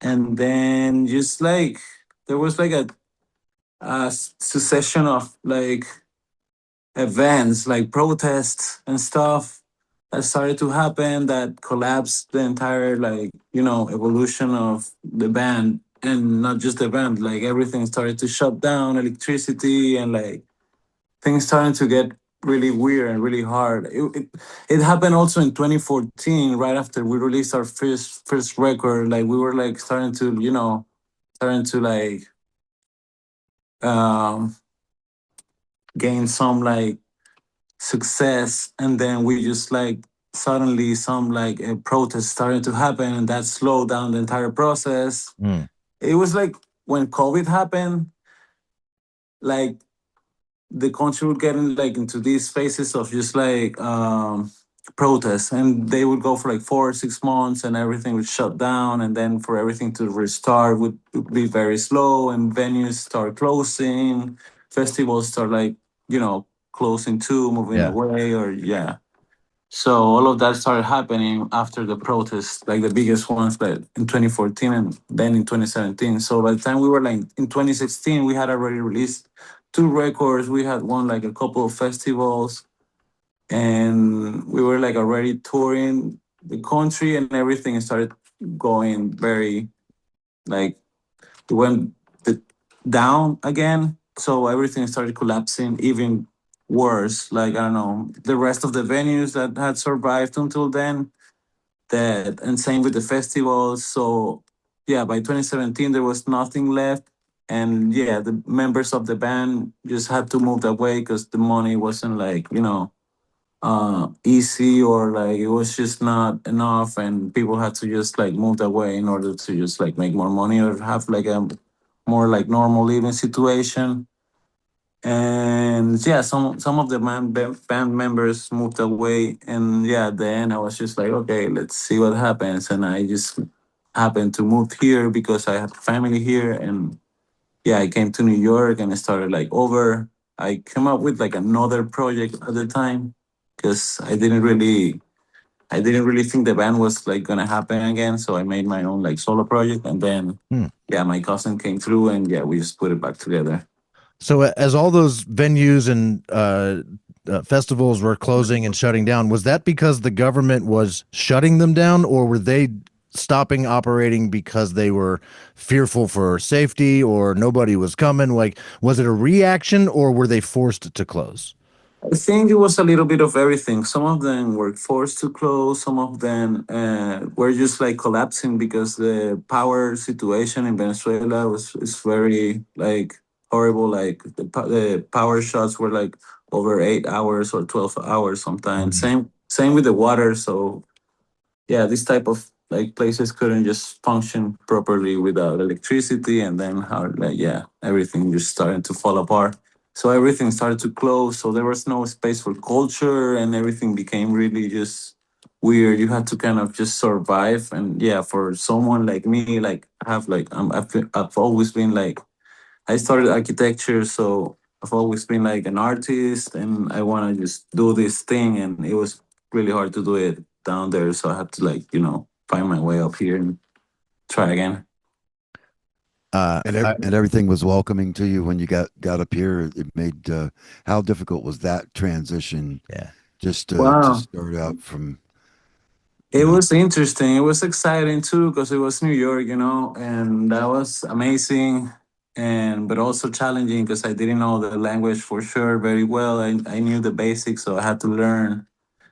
and then just like there was like a succession of like events, like protests and stuff that started to happen that collapsed the entire like evolution of the band, and not just the band, like everything started to shut down, electricity, and like things starting to get really weird and really hard. It happened also in 2014, right after we released our first record. Like we were like starting to like um, gain some like success, and then we just like suddenly some like a protest started to happen, and that slowed down the entire process. Mm. It was like when COVID happened, like the country would get in like into these phases of just like protests, and they would go for like 4 or 6 months, and everything would shut down, and then for everything to restart would be very slow, and venues start closing, festivals start like closing too, moving Yeah. away, or yeah. So all of that started happening after the protests, like the biggest ones, like in 2014 and then in 2017. So by the time we were like in 2016, we had already released 2 records. We had won like a couple of festivals, and we were like already touring the country, and everything started going very like it went down again. So everything started collapsing even worse. Like I don't know, the rest of the venues that had survived until then, that and same with the festivals. So yeah, by 2017 there was nothing left. And yeah, the members of the band just had to move away because the money wasn't like, easy, or like it was just not enough, and people had to just like move away in order to just like make more money or have like a more like normal living situation. And yeah, some of the band members moved away, and yeah, at the end I was just like, okay, let's see what happens. And I just happened to move here because I have family here, and yeah, I came to New York and I started like over. I came up with like another project at the time because I didn't really think the band was like gonna happen again. So I made my own like solo project, and then Hmm. yeah, my cousin came through, and yeah, we just put it back together. So as all those venues and festivals were closing and shutting down, was that because the government was shutting them down, or were they stopping operating because they were fearful for safety or nobody was coming? Like, was it a reaction or were they forced to close? I think it was a little bit of everything. Some of them were forced to close. Some of them were just like collapsing because the power situation in Venezuela was is very like horrible. Like the power shots were like over 8 hours or 12 hours sometimes. Mhm. Same with the water. So yeah, this type of like places couldn't just function properly without electricity, and then how like yeah, everything just started to fall apart. So everything started to close. So there was no space for culture, and everything became really just weird. You had to kind of just survive. And yeah, for someone like me, like I have like I've always been like I started architecture, so I've always been like an artist, and I want to just do this thing. And it was really hard to do it down there, so I had to like find my way up here and try again. Uh, I, And everything was welcoming to you when you got up here. It made how difficult was that transition? yeah. Just to Wow, start out from it was interesting. It was exciting too because it was New York, and that was amazing. And but also challenging because I didn't know the language for sure very well. I knew the basics, so I had to learn.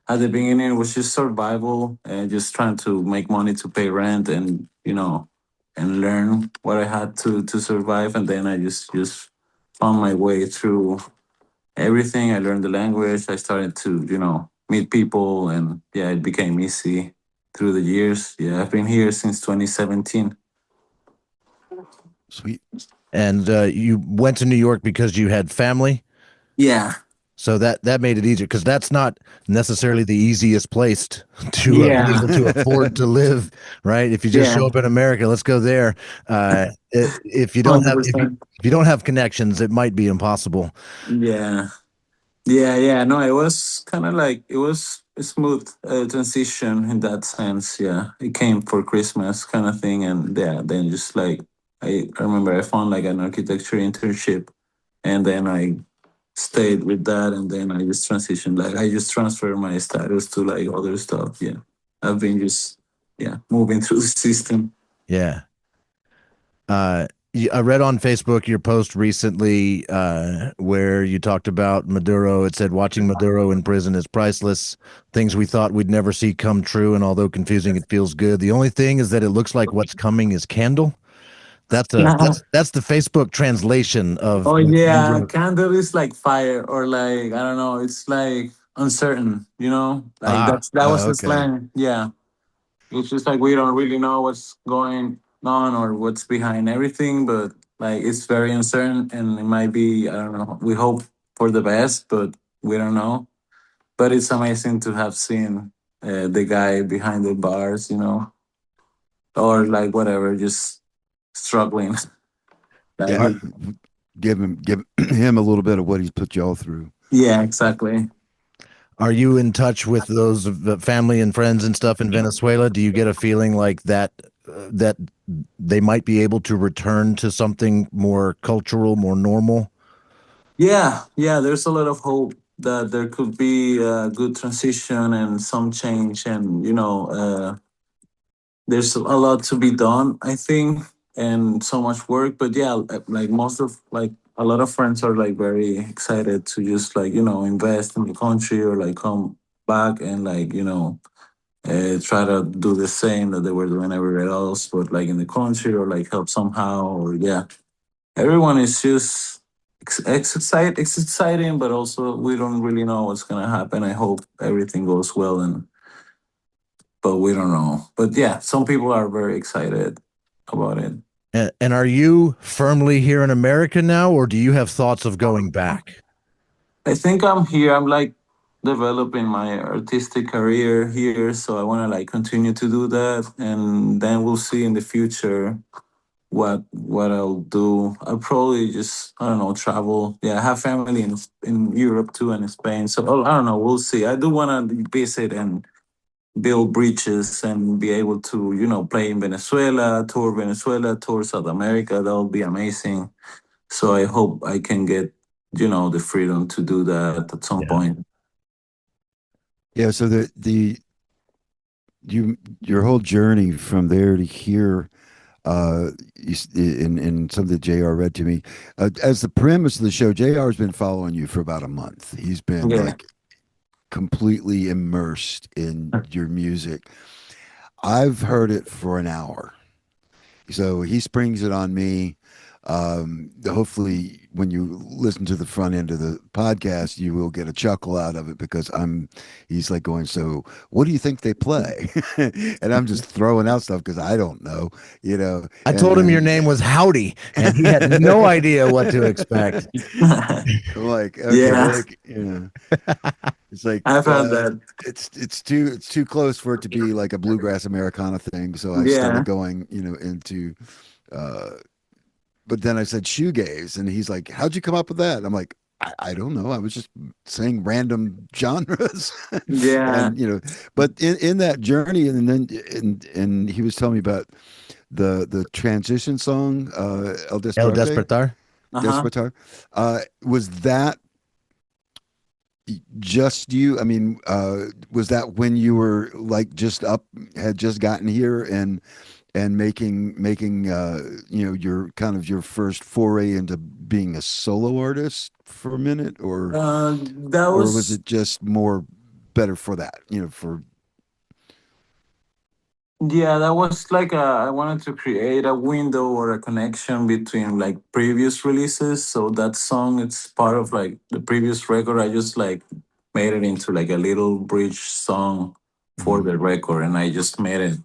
At the beginning it was just survival and just trying to make money to pay rent, and and learn what I had to survive. And then I just found my way through everything. I learned the language. I started to meet people, and yeah, it became easy through the years. Yeah, I've been here since 2017. sweet. And you went to New York because you had family. Yeah, So that made it easier because that's not necessarily the easiest place to be yeah, able to afford to live, right? If you just yeah, show up in America, let's go there. If you don't hundred have percent. if you don't have connections, it might be impossible. Yeah. Yeah. No, it was kind of like it was a smooth transition in that sense. Yeah, it came for Christmas kind of thing, and yeah, then just like I remember I found like an architecture internship, and then I stayed with that, and then I just transitioned. Like I just transferred my status to like other stuff. Yeah, I've been just moving through the system. Yeah. I read on Facebook your post recently where you talked about Maduro. It said, watching Maduro in prison is priceless. Things we thought we'd never see come true. And although confusing, it feels good. The only thing is that it looks like what's coming is Candle. That's the Facebook translation of Oh what you yeah, wrote. candle is like fire or like I don't know. It's like uncertain, you know. Like Ah, that was the Okay. slang. Yeah, it's just like we don't really know what's going on or what's behind everything, but like it's very uncertain and it might be I don't know. We hope for the best, but we don't know. But it's amazing to have seen the guy behind the bars, you know, or like whatever, just struggling. Like Yeah. Give him a little bit of what he's put y'all through. yeah, exactly. are you in touch with those family and friends and stuff in Venezuela? Do you get a feeling like that they might be able to return to something more cultural, more normal? Yeah. There's a lot of hope that there could be a good transition and some change, and there's a lot to be done, I think, and so much work. But yeah, like most of like a lot of friends are like very excited to just like invest in the country or like come back and like try to do the same that they were doing everywhere else, but like in the country or like help somehow or yeah, everyone is just it's exciting, but also we don't really know what's gonna happen. I hope everything goes well, and but we don't know. But yeah, some people are very excited about it. And are you firmly here in America now, or do you have thoughts of going back? I think I'm here. I'm like developing my artistic career here, so I want to like continue to do that, and then we'll see in the future what I'll do. I'll probably just I don't know travel. Yeah, I have family in Europe too and in Spain. So I don't know. We'll see. I do want to visit and build bridges and be able to play in Venezuela, tour South America. That would be amazing. So I hope I can get the freedom to do that at some Yeah. point. Yeah. So the your whole journey from there to here, in something that Jr. read to me, as the premise of the show, Jr. has been following you for about a month. He's been Yeah. like completely immersed in your music. I've heard it for an hour. So he springs it on me. Hopefully, when you listen to the front end of the podcast, you will get a chuckle out of it because he's like going, so what do you think they play? And I'm just throwing out stuff because I don't know, I and told him your then name was Howdy, and he had no idea what to expect. I'm like, okay, Yeah, like, it's like, I've heard that. it's too close for it to be like a bluegrass Americana thing. So I started Yeah. going, into, uh, but then I said shoegaze, and he's like, "How'd you come up with that?" I'm like, I don't know. I was just saying random genres, Yeah. and but in that journey, and then and he was telling me about the transition song, El El Desperate, Despertar. Uh-huh. Despertar. Was that just you? I mean, was that when you were like had just gotten here and making your kind of your first foray into being a solo artist for a minute, That or was was it just more better for that, for Yeah, that was like I wanted to create a window or a connection between like previous releases. So that song, it's part of like the previous record. I just like made it into like a little bridge song for Mhm. the record, and I just made it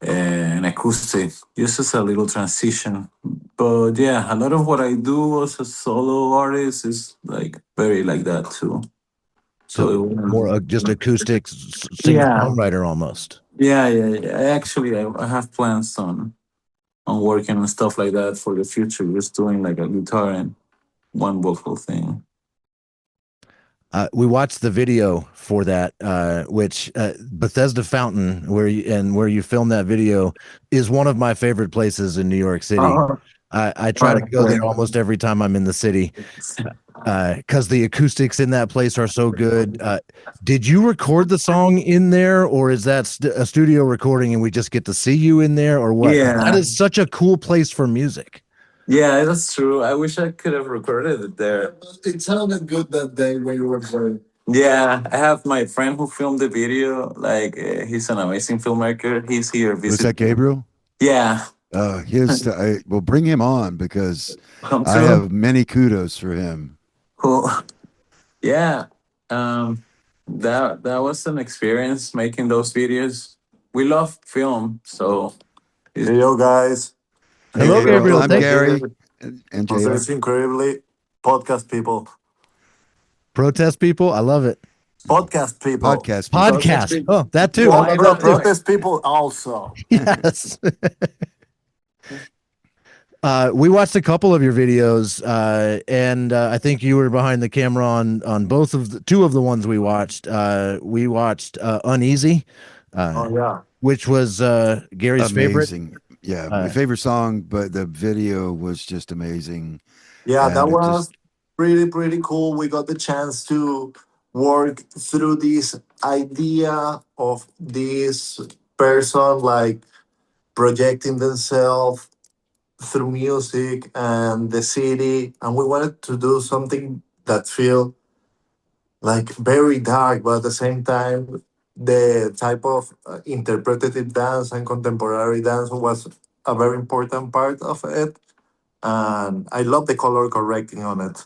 an acoustic, just as a little transition. But yeah, a lot of what I do as a solo artist is like very like that too. So So it more was, just acoustic singer yeah, songwriter almost. yeah. I have plans on working on stuff like that for the future. Just doing like a guitar and one vocal thing. We watched the video for that, which Bethesda Fountain, where you filmed that video, is one of my favorite places in New York City. Oh, I try to go there almost every time I'm in the city because the acoustics in that place are so good. Did you record the song in there, or is that a studio recording and we just get to see you in there, or what? That yeah. is such a cool place for music. Yeah, that's true. I wish I could have recorded it there. It sounded good that day when you were there. Yeah, I have my friend who filmed the video. Like, he's an amazing filmmaker. He's here Was that visiting. Gabriel? Yeah, Well, bring him on because come I through. have many kudos for him. Cool. Yeah, that was an experience making those videos. We love film, so Hey, yo, guys. Hello, Gabriel. I'm Thank Gary and Jose JR. is incredibly podcast people. Protest people. I love it. Podcast people. Podcast. people. Podcast. Oh, that too. I love Well, that too. protest people also. Yes. We watched a couple of your videos, and I think you were behind the camera on both of two of the ones we watched. We watched Uneasy, Oh, yeah. which was Gary's favorite. Amazing. Yeah, my favorite song, but the video was just amazing. Yeah, And that it was pretty cool. We got the chance to work through this idea of this person like projecting themselves through music and the city, and we wanted to do something that feel like very dark, but at the same time the type of interpretative dance and contemporary dance was a very important part of it, and I love the color correcting on it.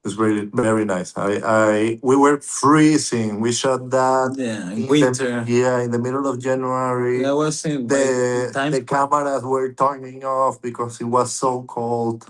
It's really very nice. We were freezing. We shot that yeah, in in winter. in the middle of January. That was in time. The cameras were turning off because it was so cold.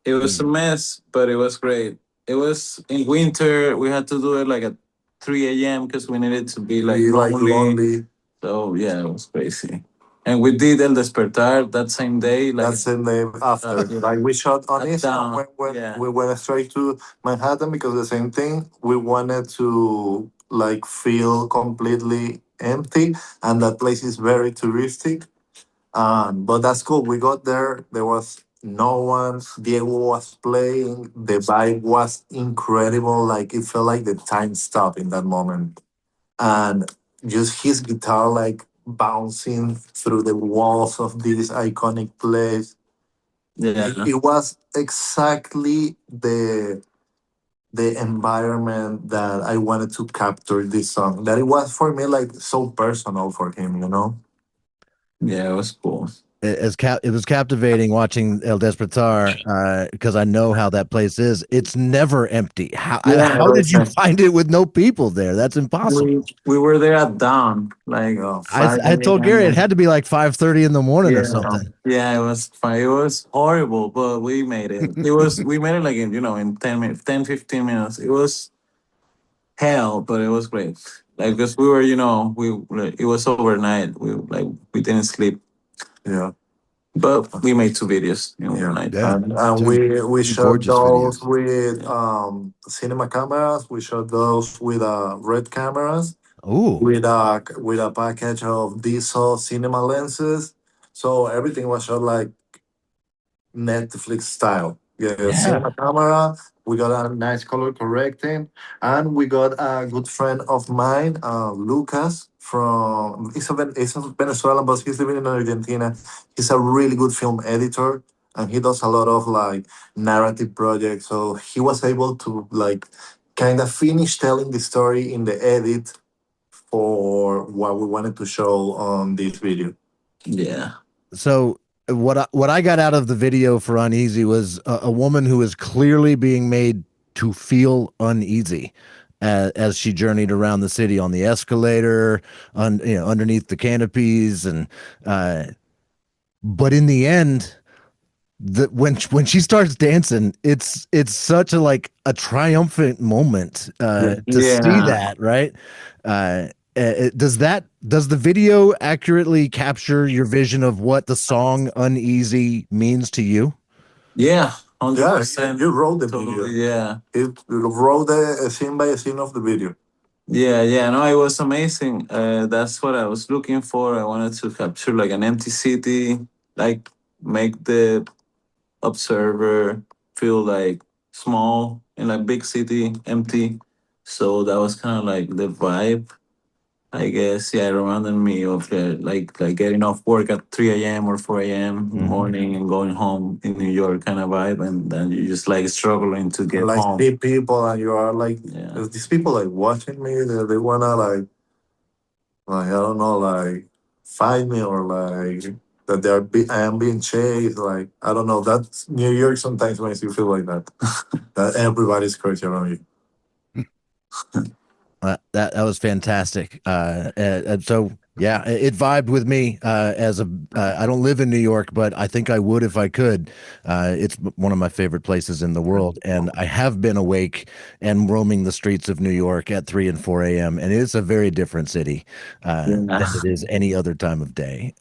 It was a mess, but it was great. It was in winter. We had to do it like at 3 a.m. because we needed to be like Be like lonely. lonely. So yeah, it was crazy. And we did El Despertar that same day. Like That's the name after. Like we shot on it down, when yeah. we went straight to Manhattan because the same thing. We wanted to like feel completely empty, and that place is very touristic. But that's cool. We got there. There was no one. Diego was playing. The vibe was incredible. Like it felt like the time stopped in that moment, and just his guitar like bouncing through the walls of this iconic place. yeah, It was exactly the environment that I wanted to capture this song. That it was for me like so personal for him, you know? yeah, it was cool. It was captivating watching El Despertar because I know how that place is. It's never empty. How did you find it with no people there? That's impossible. We were there at dawn, like I told Gary it had to be like 5:30 in the morning or yeah, something. yeah, it was fine. It was horrible, but we made it. We made it like in 10 minutes, 10, 15 minutes. It was hell, but it was great. Like because we were, it was overnight. We didn't sleep, Yeah. but we made two videos overnight. Yeah. And we shot gorgeous those videos. with cinema cameras. We shot those with red cameras Ooh. with a package of diesel cinema lenses. So everything was shot like Netflix style. Yeah, cinema camera. We got a nice color correcting, and we got a good friend of mine, Lucas from. He's a Venezuelan, but he's living in Argentina. He's a really good film editor, and he does a lot of like narrative projects. So he was able to like kind of finish telling the story in the edit for what we wanted to show on this video. Yeah. So what I got out of the video for Uneasy was a woman who is clearly being made to feel uneasy as she journeyed around the city on the escalator, underneath the canopies, and but in the end, when she starts dancing, it's such a triumphant moment to see that, right? Does the video accurately capture your vision of what the song Uneasy means to you? Yeah, 100%. You wrote the Totally, video. yeah. It wrote a scene by scene of the video. Yeah, no, it was amazing. That's what I was looking for. I wanted to capture like an empty city, like make the observer feel like small in like big city, empty. So that was kind of like the vibe, I guess. Yeah, it reminded me of like getting off work at 3 a.m. or 4 a.m. in the morning and going home in New York kind of vibe, and then you just like struggling to get Like home. see people, and you are like, Yeah. these people like watching me. They wanna like I don't know, like find me or like that I am being chased. Like I don't know. That New York sometimes makes you feel like that. That everybody's crazy around you. That was fantastic. And so yeah, it vibed with me. I don't live in New York, but I think I would if I could. It's one of my favorite places in the world, and I have been awake and roaming the streets of New York at 3 and 4 a.m. And it's a very different city than Yeah. it is any other time of day.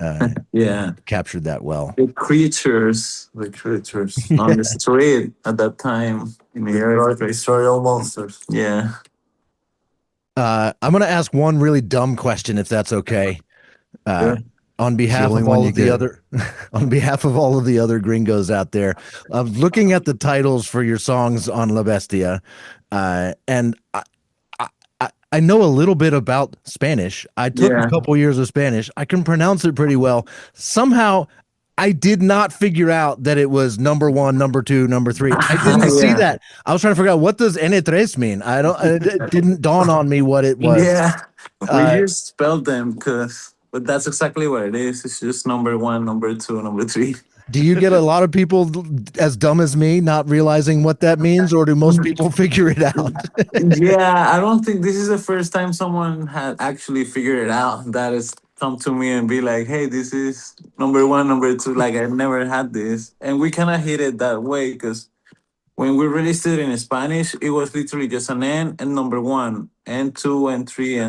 Yeah. Captured that well. The creatures The creatures, on the street at that time in New York. destroy all monsters. Yeah. I'm going to ask one really dumb question, if that's okay. Sure. On behalf only of one all you of the get. other, on behalf of all of the other gringos out there, looking at the titles for your songs on La Bestia, and I know a little bit about Spanish. I took a Yeah. couple years of Spanish. I can pronounce it pretty well. Somehow, I did not figure out that it was number one, number two, number three. I didn't see Yeah. that. I was trying to figure out, what does N3 mean? It didn't dawn on me what it was. Yeah. We Uh, just spelled them but that's exactly what it is. It's just number one, number two, number three. Do you get a lot of people as dumb as me not realizing what that means, or do most people figure it out? Yeah, I don't think this is the first time someone had actually figured it out. That has come to me and be like, hey, this is number one, number two. Like, I've never had this. And we kind of hit it that way because when we released it in Spanish, it was literally just an N and number one, and two, and three.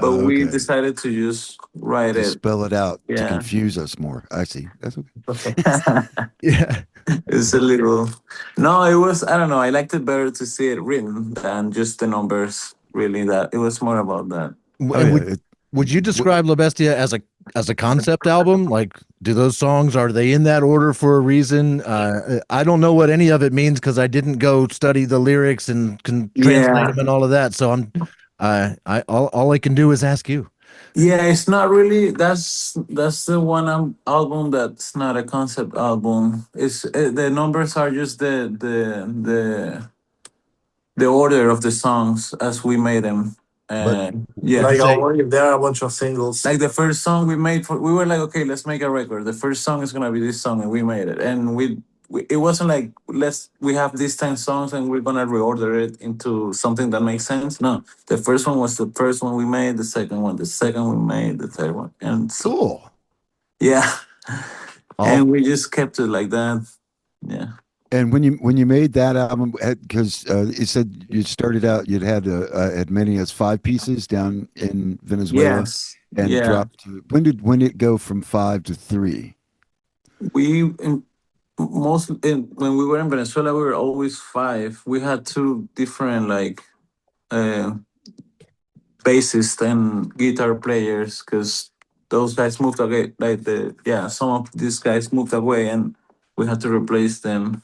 But we Okay. decided to just write To it. spell it out to Yeah. confuse us more. I see. That's okay. Yeah. It's a little. No, it was. I don't know. I liked it better to see it written than just the numbers. Really, that it was more about that. Oh, And yeah. would you describe La Bestia as a concept album? Like, do those songs, are they in that order for a reason? I don't know what any of it means because I didn't go study the lyrics and can translate them and all of that. So all I can do is ask you. Yeah, it's not really. That's the one album that's not a concept album. It's the numbers are just the order of the songs as we made them. Yeah, Like say- if there are a bunch of singles. like the first song we made we were like, okay, let's make a record. The first song is gonna be this song, and we made it. And it wasn't like we have these 10 songs and we're gonna reorder it into something that makes sense. No, the first one was the first one we made. The second one, the second we made. The third one, and so, Cool. yeah, Oh. and we just kept it like that. Yeah. And when you made that album, because you said you started out, you'd had as many as 5 pieces down in Venezuela, Yes. and Yeah. dropped to when it go from 5 to 3? We when we were in Venezuela, we were always 5. We had 2 different like uh, bassists and guitar players because those guys moved away. Some of these guys moved away, and we had to replace them.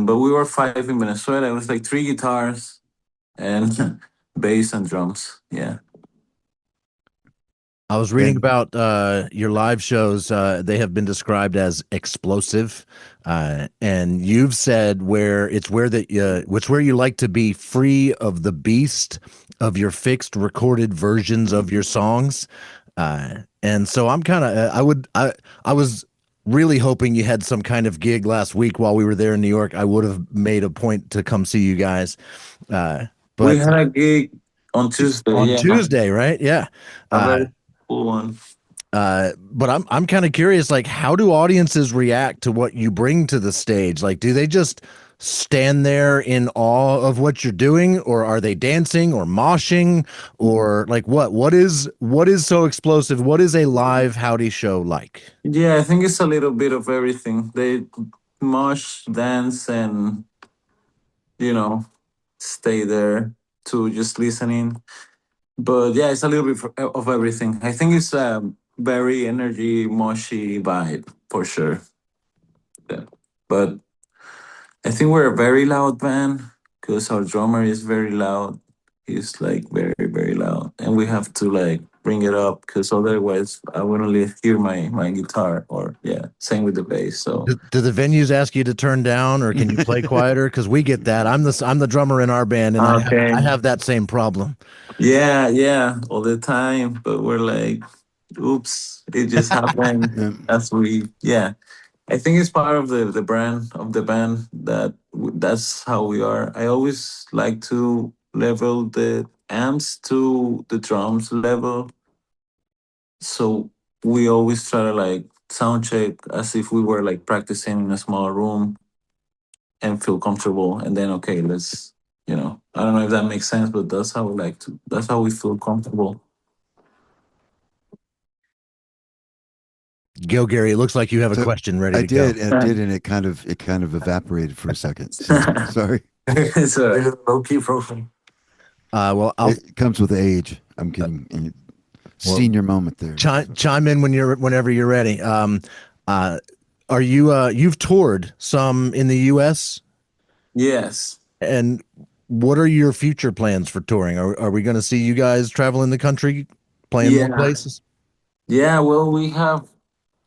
But we were 5 in Venezuela. It was like 3 guitars and bass and drums. Yeah. I was reading about your live shows. They have been described as explosive, and you've said it's where you like to be free of the beast of your fixed recorded versions of your songs. And so I'm kind of I was really hoping you had some kind of gig last week while we were there in New York. I would have made a point to come see you guys. But we had a gig on Tuesday. On Tuesday, right? Yeah. A very cool one. But I'm kind of curious, like, how do audiences react to what you bring to the stage? Like, do they just stand there in awe of what you're doing, or are they dancing or moshing, or like what is so explosive? What is a live Howdy show like? Yeah, I think it's a little bit of everything. mosh, dance, and you know, stay there to just listening. But yeah, it's a little bit of everything. I think it's a very energy moshy vibe for sure. Yeah. But I think we're a very loud band because our drummer is very loud. He's like very, very loud. And we have to like bring it up because otherwise I wouldn't hear my guitar or yeah, same with the bass. So Do the venues ask you to turn down, or can you play quieter? Because we get that. I'm the drummer in our band, and I okay. have that same problem. Yeah, yeah, all the time. But we're like, oops, it just happened Yeah. as we yeah. I think it's part of the brand of the band that that's how we are. I always like to level the amps to the drums level, so we always try to like sound check as if we were like practicing in a small room and feel comfortable, and then okay, let's I don't know if that makes sense, but that's how we like to. That's how we feel comfortable. Go, Gary. It looks like you have a So question ready I to go. did, and it kind of evaporated for a second. So sorry. So, Low key frozen. Well, It comes with age. I'm kidding. Well, Senior moment there. chime in whenever you're ready. Uh, are you've toured some in the U.S. yes. and what are your future plans for touring? Are we going to see you guys traveling the country, playing more Yeah. places? Yeah. Well, we have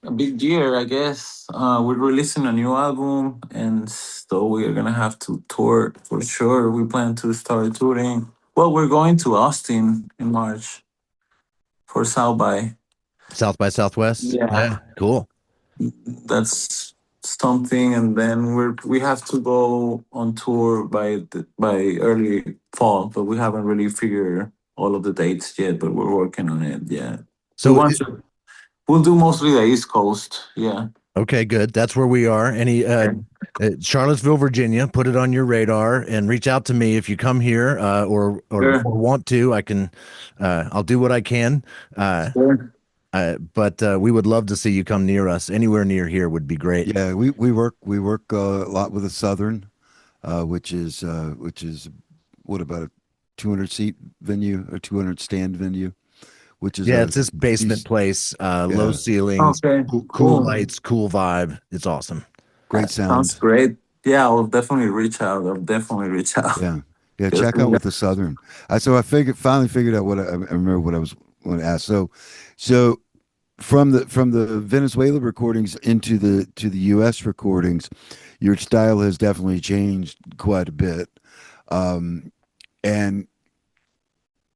a big year, I guess. We're releasing a new album, and so we're gonna have to tour for sure. We plan to start touring. Well, we're going to Austin in March for South by. South by Southwest. Yeah, Yeah, cool. that's something, and then we have to go on tour by early fall, but we haven't really figured all of the dates yet. But we're working on it. Yeah, we So want to. We'll do mostly the East Coast. Yeah. okay, good. That's where we are. Charlottesville, Virginia. Put it on your radar and reach out to me if you come here or Sure. want to. I'll do what I can. Uh, Sure. but we would love to see you come near us. Anywhere near here would be great. Yeah, we work a lot with the Southern, which is what about a 200 seat venue or 200 stand venue, which is Yeah, a it's this basement decent, place, low yeah, ceilings, Okay. cool Cool. lights, cool vibe. It's awesome. great Sounds sound. great. Yeah, I'll definitely reach out. I'll definitely reach out. Yeah, yeah. 'Cause Check out with the Southern. So I finally figured out what I remember what I was going to ask. So from the Venezuela recordings into the U.S. recordings, your style has definitely changed quite a bit. Um, and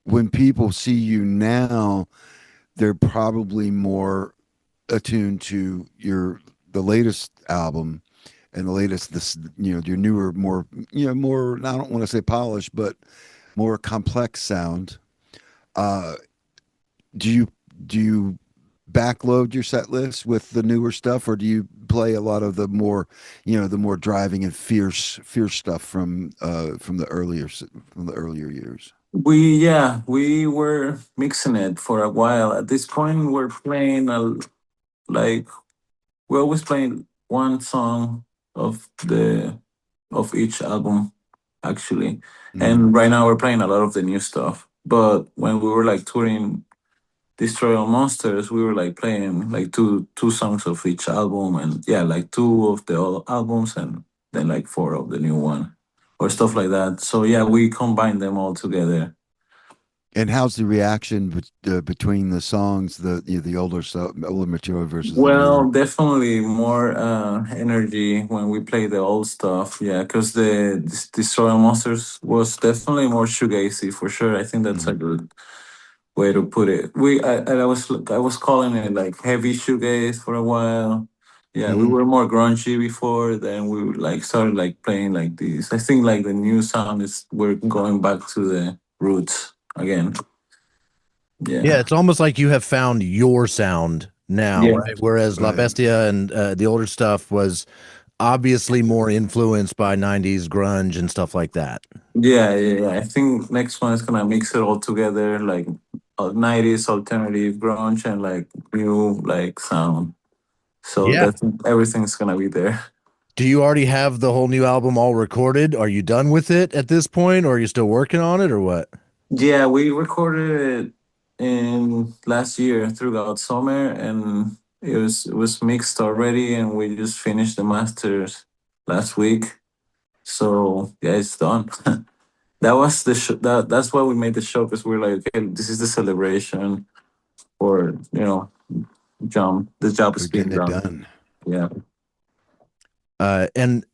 when people see you now, they're probably more attuned to the latest album and the latest your newer, more, I don't want to say polished, but more complex sound. Uh, do you do you backload your set list with the newer stuff, or do you play a lot of the more driving and fierce stuff from the earlier years? we were mixing it for a while. At this point, we're playing like we're always playing one song of the of each album actually, Mm. and right now we're playing a lot of the new stuff. But when we were like touring Destroy All Monsters, we were like playing like two songs of each album, and yeah, like two of the old albums, and then like four of the new one, or stuff like that. So yeah, we combine them all together. And how's the reaction between the songs, the older stuff, older material versus the newer? Well, definitely more energy when we play the old stuff. Yeah, because the Destroy All Monsters was definitely more shoegazy for sure. I think that's a Mhm. good way to put it. I was calling it like heavy shoegaze for a while. Yeah, we Mhm. were more grungy before. Then we like started like playing like this. I think like the new sound is we're going back to the roots again. Yeah, Yeah. it's almost like you have found your sound now, Yeah. right? Whereas La Right. Bestia and the older stuff was obviously more influenced by 90s grunge and stuff like that. Yeah, yeah, yeah. I think next one is gonna mix it all together, like 90s alternative grunge and like new like sound. So Yeah. that's everything's gonna be there. Do you already have the whole new album all recorded? Are you done with it at this point, or are you still working on it, or what? Yeah, we recorded it in last year throughout summer, and it was mixed already, and we just finished the masters last week. So yeah, it's done. That was the that's why we made the show, because we're like, okay, this is the celebration for jump. The job is We're being getting it done. done. Yeah. And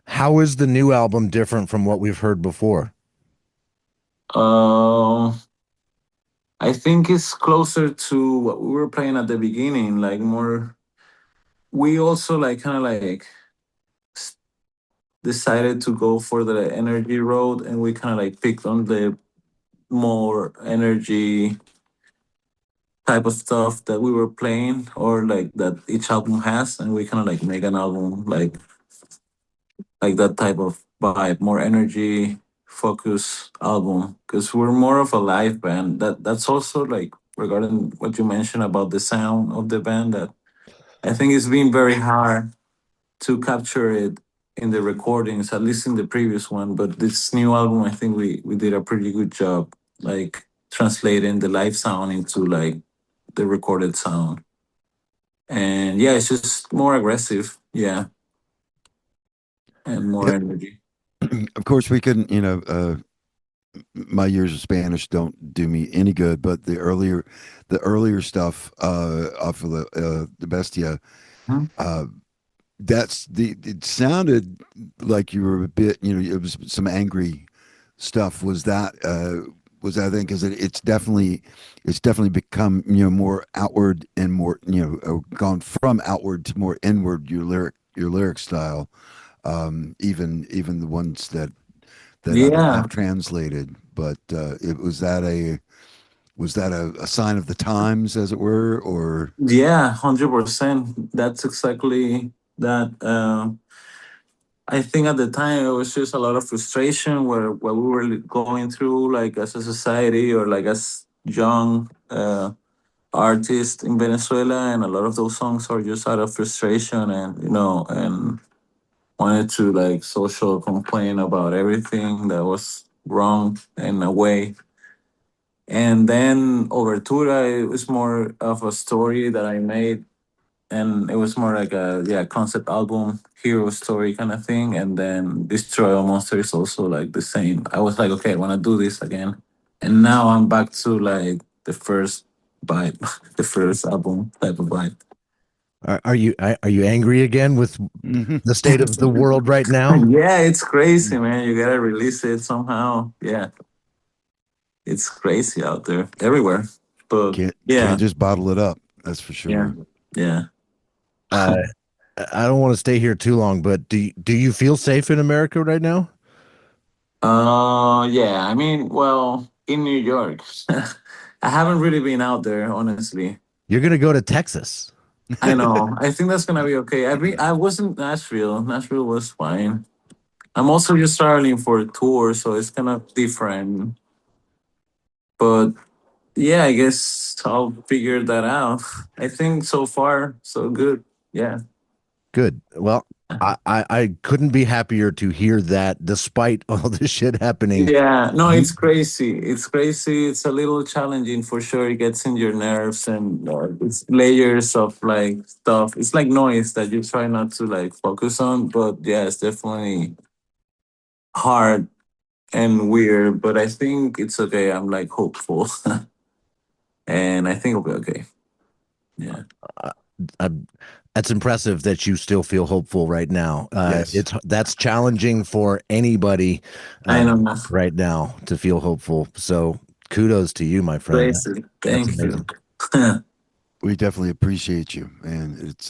how is the new album different from what we've heard before? Um, I think it's closer to what we were playing at the beginning, like more. We also like kind of like s- decided to go for the energy road, and we kind of like picked on the more energy type of stuff that we were playing, or like that each album has, and we kind of like make an album like that type of vibe, more energy focus album, because we're more of a live band. That's also like regarding what you mentioned about the sound of the band, that I think it's been very hard to capture it in the recordings, at least in the previous one. But this new album, I think we did a pretty good job, like translating the live sound into like the recorded sound. And yeah, it's just more aggressive, yeah, and more Yep. energy. Of course, we couldn't, my years of Spanish don't do me any good, but the earlier stuff off of the Bestia, Hmm? uh, it sounded like you were a bit, it was some angry stuff. Was that thing? Because it's definitely become, more outward and more, gone from outward to more inward, your lyric style. Even the ones that Yeah, I've translated. But it was that a sign of the times, as it were, or yeah, 100%. That's exactly that. I think at the time it was just a lot of frustration where what we were going through, like as a society or like as young artists in Venezuela, and a lot of those songs are just out of frustration, and and wanted to like social complain about everything that was wrong in a way. And then Overtura, it was more of a story that I made, and it was more like a concept album, hero story kind of thing. And then Destroy All Monster is also like the same. I was like, okay, I want to do this again, and now I'm back to like the first vibe, the first album type of vibe. Are you angry again with Mhm. the state of the world right now? Yeah, it's crazy, man. You gotta release it somehow. Yeah, it's crazy out there, everywhere. But can't yeah, just bottle it up. That's for yeah, sure. yeah. Uh, I don't want to stay here too long, but do you feel safe in America right now? Yeah. I mean, well, in New York, I haven't really been out there, honestly. You're gonna go to Texas. I know. I think that's gonna be okay. I was in Nashville. Nashville was fine. I'm also just traveling for a tour, so it's kind of different. But yeah, I guess I'll figure that out. I think so far so good. Yeah. Good. Well, I couldn't be happier to hear that despite all this shit happening. Yeah, no, You it's crazy. It's crazy. It's a little challenging for sure. It gets in your nerves, and it's layers of like stuff. It's like noise that you try not to like focus on. But yeah, it's definitely hard and weird. But I think it's okay. I'm like hopeful, and I think it'll be okay. Yeah, uh, I, that's impressive that you still feel hopeful right now. Yes. That's challenging for anybody I uh, know. right now to feel hopeful. So kudos to you, my friend. Crazy. That's Thank you. amazing. We definitely appreciate you, and it's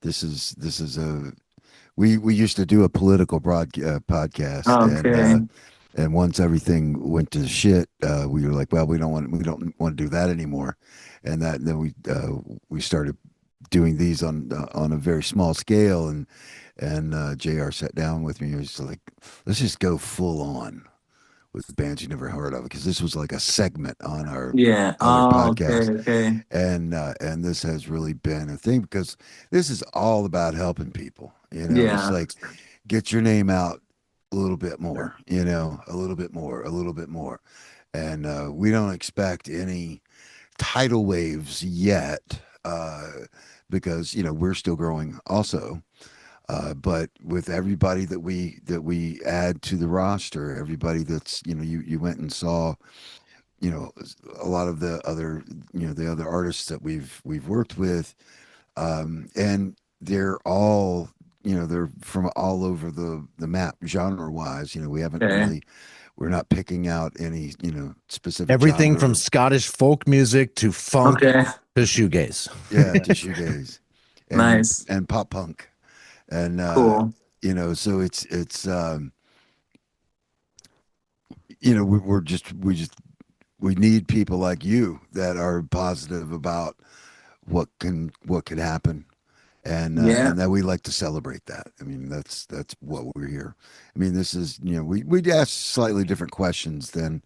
this is a we used to do a political podcast, Okay. and once everything went to shit, we were like, well, we don't want to do that anymore, and then we started doing these on a very small scale, and Jr. sat down with me. He was like, let's just go full on. with bands you never heard of, because this was like a segment on our Yeah. other Oh, okay, podcast, okay. and this has really been a thing because this is all about helping people. It's Yeah. like get your name out a little bit more, a little bit more, a little bit more, and we don't expect any tidal waves yet, because we're still growing also. But with everybody that we add to the roster, everybody that's you went and saw, you know a lot of the other artists that we've worked with, and they're from all over the map, genre wise. We haven't Okay. really, we're not picking out any specific Everything from genre. Scottish folk music to funk Okay. to shoegaze. Yeah, to shoegaze and Nice. and pop punk, and Cool. so it's we need people like you that are positive about what can happen, Yeah. and that we like to celebrate that. I mean, that's what we're here. I mean, this is, we ask slightly different questions than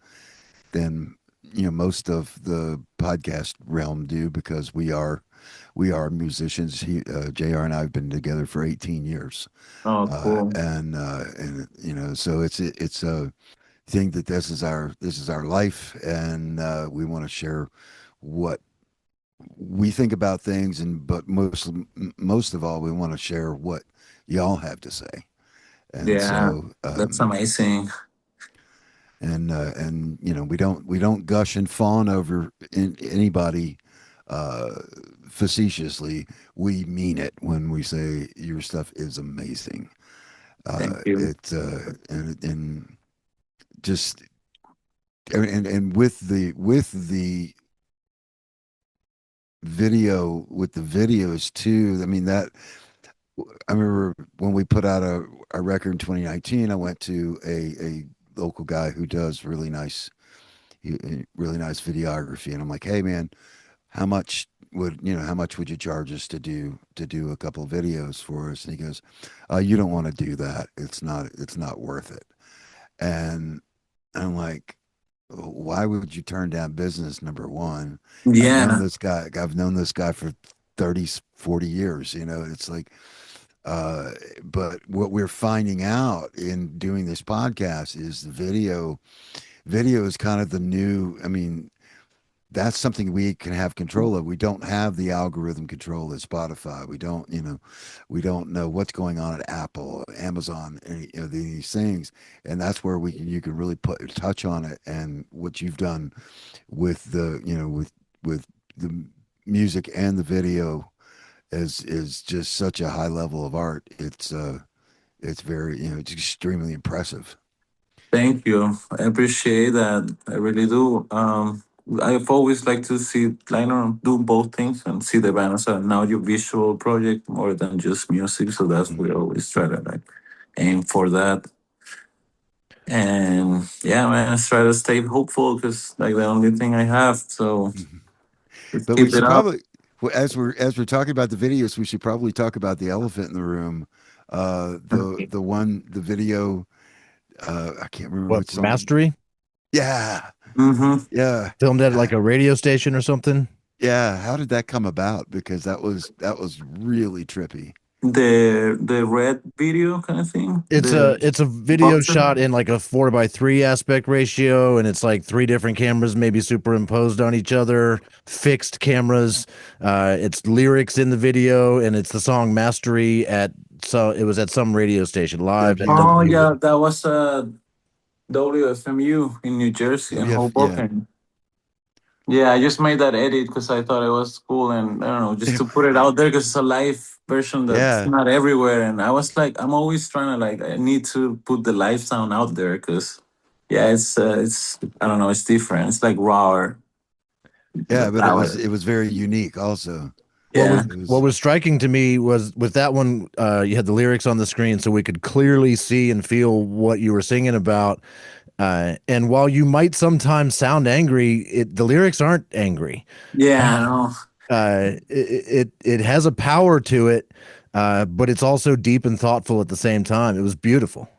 most of the podcast realm do, because we are musicians. JR and I have been together for 18 years, Oh, cool. and so it's a thing that this is our life, and we want to share what we think about things, but most of all, we want to share what y'all have to say. And Yeah. so, That's amazing. and we don't gush and fawn over anybody uh facetiously. We mean it when we say your stuff is amazing. Thank you. And just and with the videos too. I mean, that I remember when we put out a record in 2019. I went to a local guy who does really nice videography, and I'm like, hey man, how much would you charge us to do a couple of videos for us? And he goes, you don't want to do that. It's not worth it. And I'm like, why would you turn down business? Number one, I've known Yeah. this guy. I've known this guy for 30, 40 years. It's like, uh, but what we're finding out in doing this podcast is the video. Video is kind of the new. I mean, that's something we can have control of. We don't have the algorithm control at Spotify. We don't know what's going on at Apple, Amazon, these things. And that's where you can really put a touch on it. And what you've done with with the music and the video is just such a high level of art. It's very, it's extremely impressive. Thank you. I appreciate that. I really do. I've always liked to see, like, do both things and see the band as an audiovisual project more than just music. So that's we Mhm. always try to like aim for that. And yeah, man, I try to stay hopeful because like the only thing I have. So Mhm. just But we keep it should up. probably, well, as we're talking about the videos, we should probably talk about the elephant in the room. The video. I can't remember What, which song. Mastery? Yeah, Mm-hmm. yeah, Filmed at like a radio station or something? yeah. How did that come about? Because that was really trippy. The red video kind of thing. The It's a video boxer. shot in like a 4:3 aspect ratio, and it's like three different cameras maybe superimposed on each other, fixed cameras. It's lyrics in the video, and it's the song Mastery it was at some radio station live at W. Oh yeah, WFMU. that was WFMU in New Jersey in Yeah. Hoboken. Yeah, I just made that edit because I thought it was cool, and I don't know, just to put it out there because it's a live version that's Yeah. not everywhere. And I was like, I'm always trying to like, I need to put the live sound out there because, yeah, it's I don't know, it's different. It's like raw. Yeah, but it was Power. it was very unique also. What Yeah. was It what was was striking to me was with that one, you had the lyrics on the screen, so we could clearly see and feel what you were singing about. And while you might sometimes sound angry, the lyrics aren't angry. Yeah, I know. It has a power to it, but it's also deep and thoughtful at the same time. It was beautiful.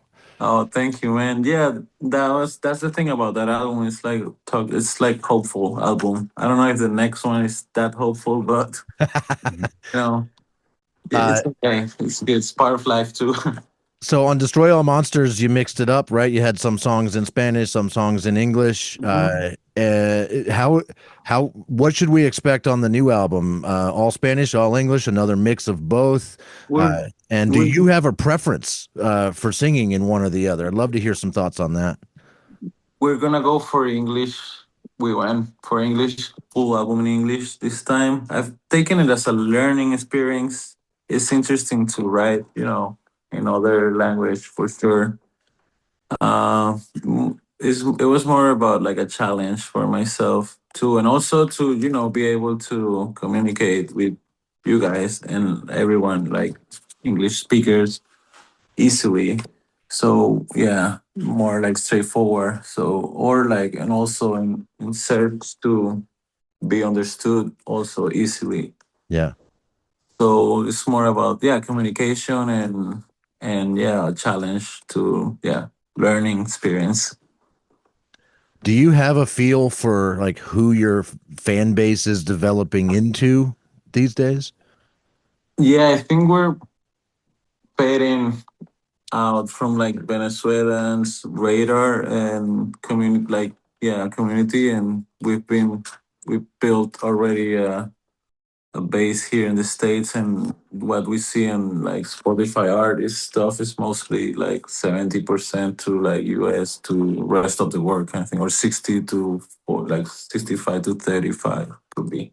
Oh, thank you, man. Yeah, that's the thing about that album. It's like it's like hopeful album. I don't know if the next one is that hopeful, but Mhm. you know, uh, it's okay. It's good. It's part of life too. so on Destroy All Monsters, you mixed it up, right? You had some songs in Spanish, some songs in English. Mhm. How what should we expect on the new album? All Spanish, all English, another mix of both. We're And do we're you have a preference for singing in one or the other? I'd love to hear some thoughts on that. we're gonna go for English. We went for English, full album in English this time. I've taken it as a learning experience. It's interesting to write, in other language for sure. It was more about like a challenge for myself too, and also to be able to communicate with you guys and everyone, like English speakers, easily. So yeah, more like straightforward. So or like and also in search to be understood also easily. Yeah. So it's more about communication and a challenge to learning experience. Do you have a feel for like who your fan base is developing into these days? Yeah, I think we're fading out from like Venezuelans radar and community, and we built already a base here in the States, and what we see in like Spotify artist stuff is mostly like 70% to like US to rest of the world kind of thing, or 60 to or like 65 to 35 could be.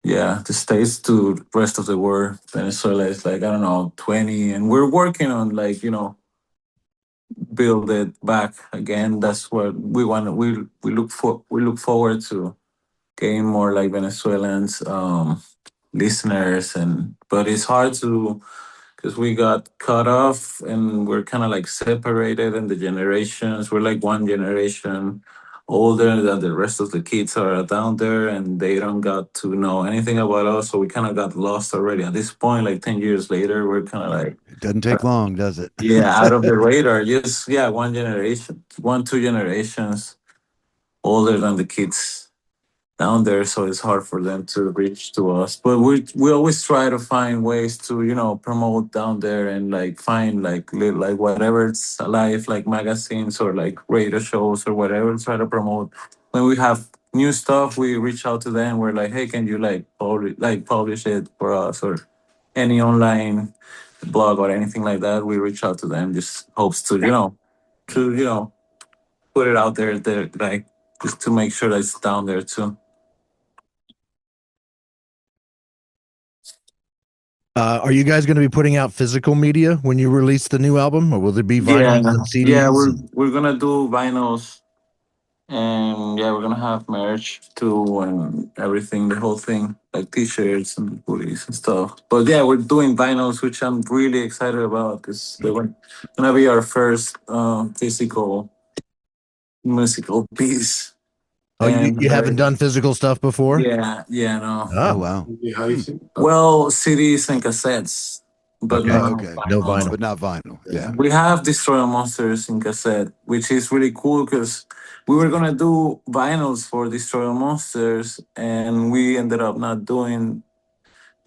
Yeah, the States to rest of the world. Venezuela is like, I don't know, 20, and we're working on like, build it back again. That's what we want. We look forward to getting more like Venezuelans listeners, and but it's hard to because we got cut off and we're kind of like separated in the generations. We're like one generation older than the rest of the kids are down there, and they don't got to know anything about us. So we kind of got lost already. At this point, like 10 years later, we're kind of like, It doesn't take long, does it? out of the radar. Just, one generation, 2 generations older than the kids down there, so it's hard for them to reach to us. But we always try to find ways to promote down there and like find like whatever it's alive, like magazines or like radio shows or whatever. Try to promote when we have new stuff. We reach out to them. We're like, hey, can you like publish it for us, or any online blog or anything like that. We reach out to them. Just hopes to to put it out there like just to make sure that it's down there too. Are you guys going to be putting out physical media when you release the new album, or will there be Yeah, vinyls and yeah, CDs? we're gonna do vinyls, and we're gonna have merch too and everything, the whole thing, like t-shirts and hoodies and stuff. But yeah, we're doing vinyls, which I'm really excited about because they're gonna be our first physical musical piece. Oh, you, And you haven't done physical stuff before? yeah, no. Oh, Oh, wow. Hmm. Well, CDs and cassettes, but okay. Oh, no okay. No vinyl. vinyl. But not vinyl. Yeah. We have Destroy Monsters in cassette, which is really cool because we were gonna do vinyls for Destroy Monsters, and we ended up not doing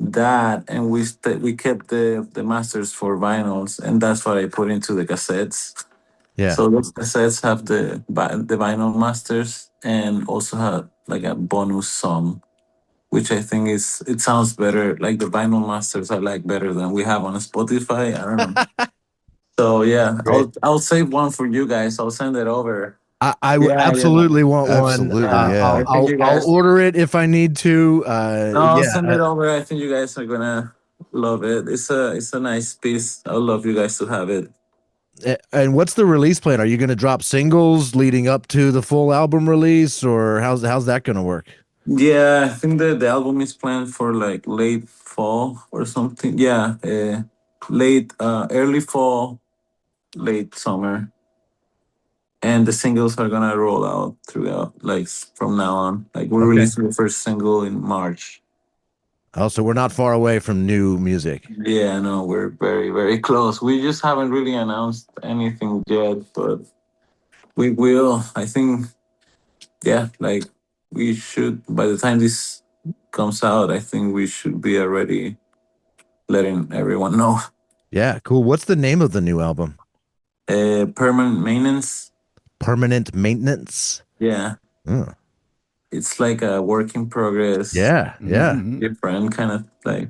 that, and we kept the masters for vinyls, and that's what I put into the cassettes. Yeah. So those cassettes have the vinyl masters, and also have like a bonus song, which I think it sounds better. Like the vinyl masters, I like better than we have on Spotify. I don't know. So yeah, Great. I'll save one for you guys. I'll send it over. I Yeah. absolutely want one. Absolutely. I Yeah. think you I'll guys. order it if I need to. No, I'll Yeah. send it over. I think you guys are gonna love it. It's a nice piece. I would love you guys to have it. And what's the release plan? Are you going to drop singles leading up to the full album release, or how's that going to work? Yeah, I think the album is planned for like late fall or something. Yeah, late early fall, late summer, and the singles are gonna roll out throughout, like from now on. Like we're Okay. releasing the first single in March. Oh, so we're not far away from new music. Yeah, no, we're very, very close. We just haven't really announced anything yet, but we will. I think, yeah, like we should, by the time this comes out, I think we should be already letting everyone know. Yeah, cool. What's the name of the new album? Permanent maintenance. Permanent Maintenance. Yeah, Oh, it's like a work in progress, yeah, yeah. Mhm. different kind of like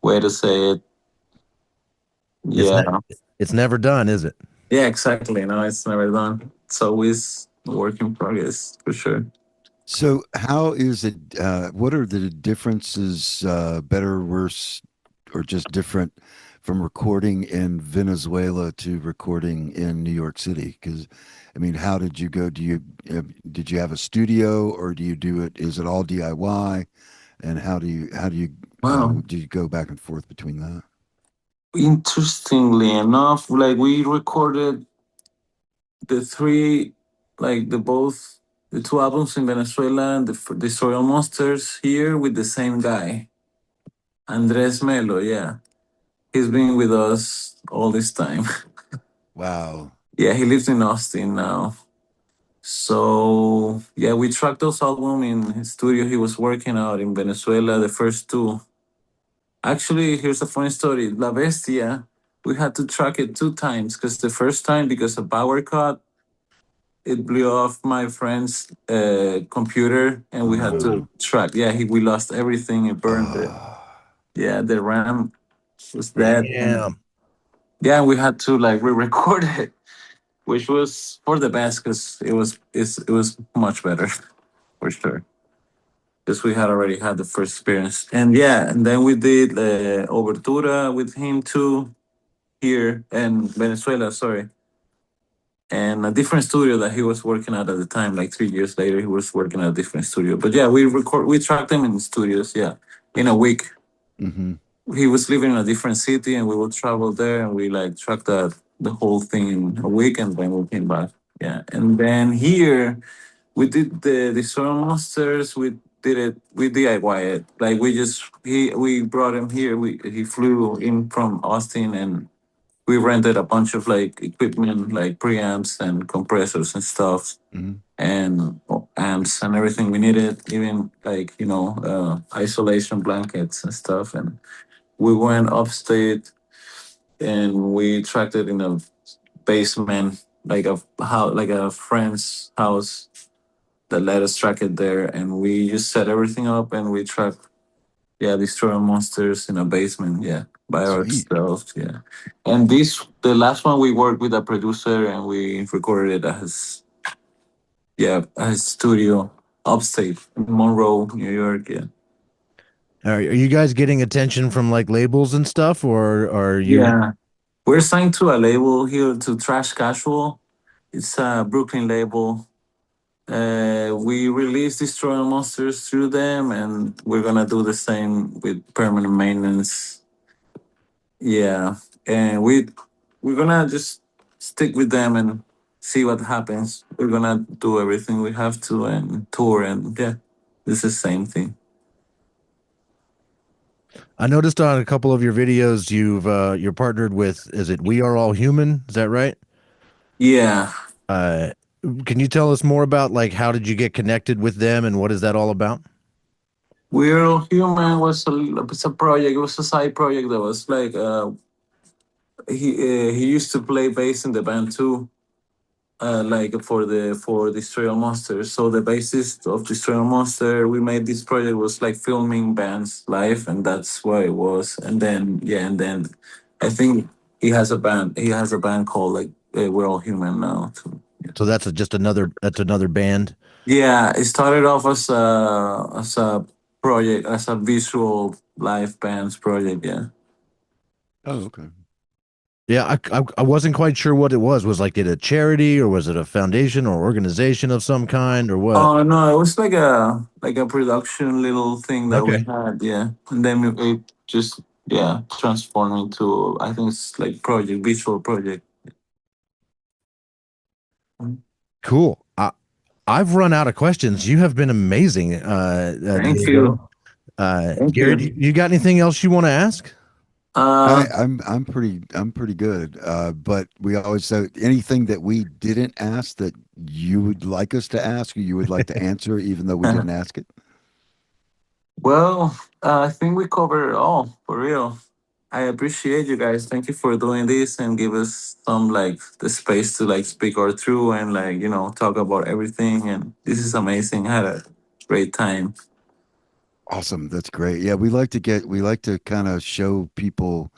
way to say it. It's Yeah, ne it's never done, is it? yeah, exactly. No, it's never done. It's always a work in progress for sure. So, how is it? What are the differences, better, worse, or just different from recording in Venezuela to recording in New York City? Because, I mean, how did you go? Did you have a studio, or do you do it? Is it all DIY? And how Wow. do you go back and forth between that? Interestingly enough, like we recorded the three, like the two albums in Venezuela and the Soil Monsters here with the same guy, Andres Melo. Yeah, he's been with us all this time. Wow. Yeah, he lives in Austin now. So yeah, we tracked those album in his studio. He was working out in Venezuela, the first two. Actually, here's a funny story. La Bestia, we had to track it two times because the first time, because of power cut, it blew off my friend's computer and we had Oh. to track. Yeah, we lost everything. It burned it. Oh. Yeah, the RAM was dead. And Damn. yeah, we had to like re-record it, which was for the best because it was much better for sure. Because we had already had the first experience. And yeah, and then we did Obertura with him too here in Venezuela, sorry. And a different studio that he was working at the time, like 3 years later, he was working at a different studio. But yeah, we tracked him in studios, yeah, in a week. Hmm. He was living in a different city and we would travel there and we like tracked the whole thing in a week and then we came back. Yeah. And then here we did the Soil Monsters. We did it. We DIY it. Like we brought him here. He flew in from Austin, and we rented a bunch of like equipment, like preamps and compressors and stuff, Hmm. and amps and everything we needed. Even like isolation blankets and stuff. And we went upstate and we tracked it in a basement, like like a friend's house that let us track it there, and we just set everything up and we tracked, yeah, destroy monsters in a basement, yeah, by Sweet. ourselves, yeah. And the last one we worked with a producer and we recorded it at his studio upstate in Monroe, New York, yeah. Are you guys getting attention from like labels and stuff, or are you? Yeah, we're signed to a label here to Trash Casual. It's a Brooklyn label. We release Destroy Monsters through them, and we're gonna do the same with Permanent Maintenance. Yeah, and we're gonna just stick with them and see what happens. We're gonna do everything we have to and tour, and yeah, it's the same thing. I noticed on a couple of your videos you're partnered with. Is it We Are All Human? Is that right? Yeah, Uh, can you tell us more about like how did you get connected with them and what is that all about? We're All Human it's a project. It was a side project that was like he used to play bass in the band too, like for Destroy All Monsters. So the bassist of Destroy All Monster, we made this project was like filming bands live, and that's what it was. And then yeah, and then I think he has a band. He has a band called like We're All Human now too. Yeah. So that's another band. Yeah, it started off as a project, as a visual live bands project. Yeah. Oh, okay. Yeah, I wasn't quite sure what it was. Was like it a charity or was it a foundation or organization of some kind or what? Oh no, it was like a production little thing that we Okay. had, yeah. And then it just yeah transformed into, I think it's like project visual project. Cool. I've run out of questions. You have been amazing, Thank Diego. you. Thank Gary, you. you got anything else you want to ask? I'm pretty good. But we always say anything that we didn't ask that you would like us to ask or you would like to answer, even though we didn't ask it. Well, I think we covered it all for real. I appreciate you guys. Thank you for doing this and give us some like the space to like speak our through and like talk about everything. And this is amazing. I had a great time. Awesome. That's great. Yeah, we like to kind of show people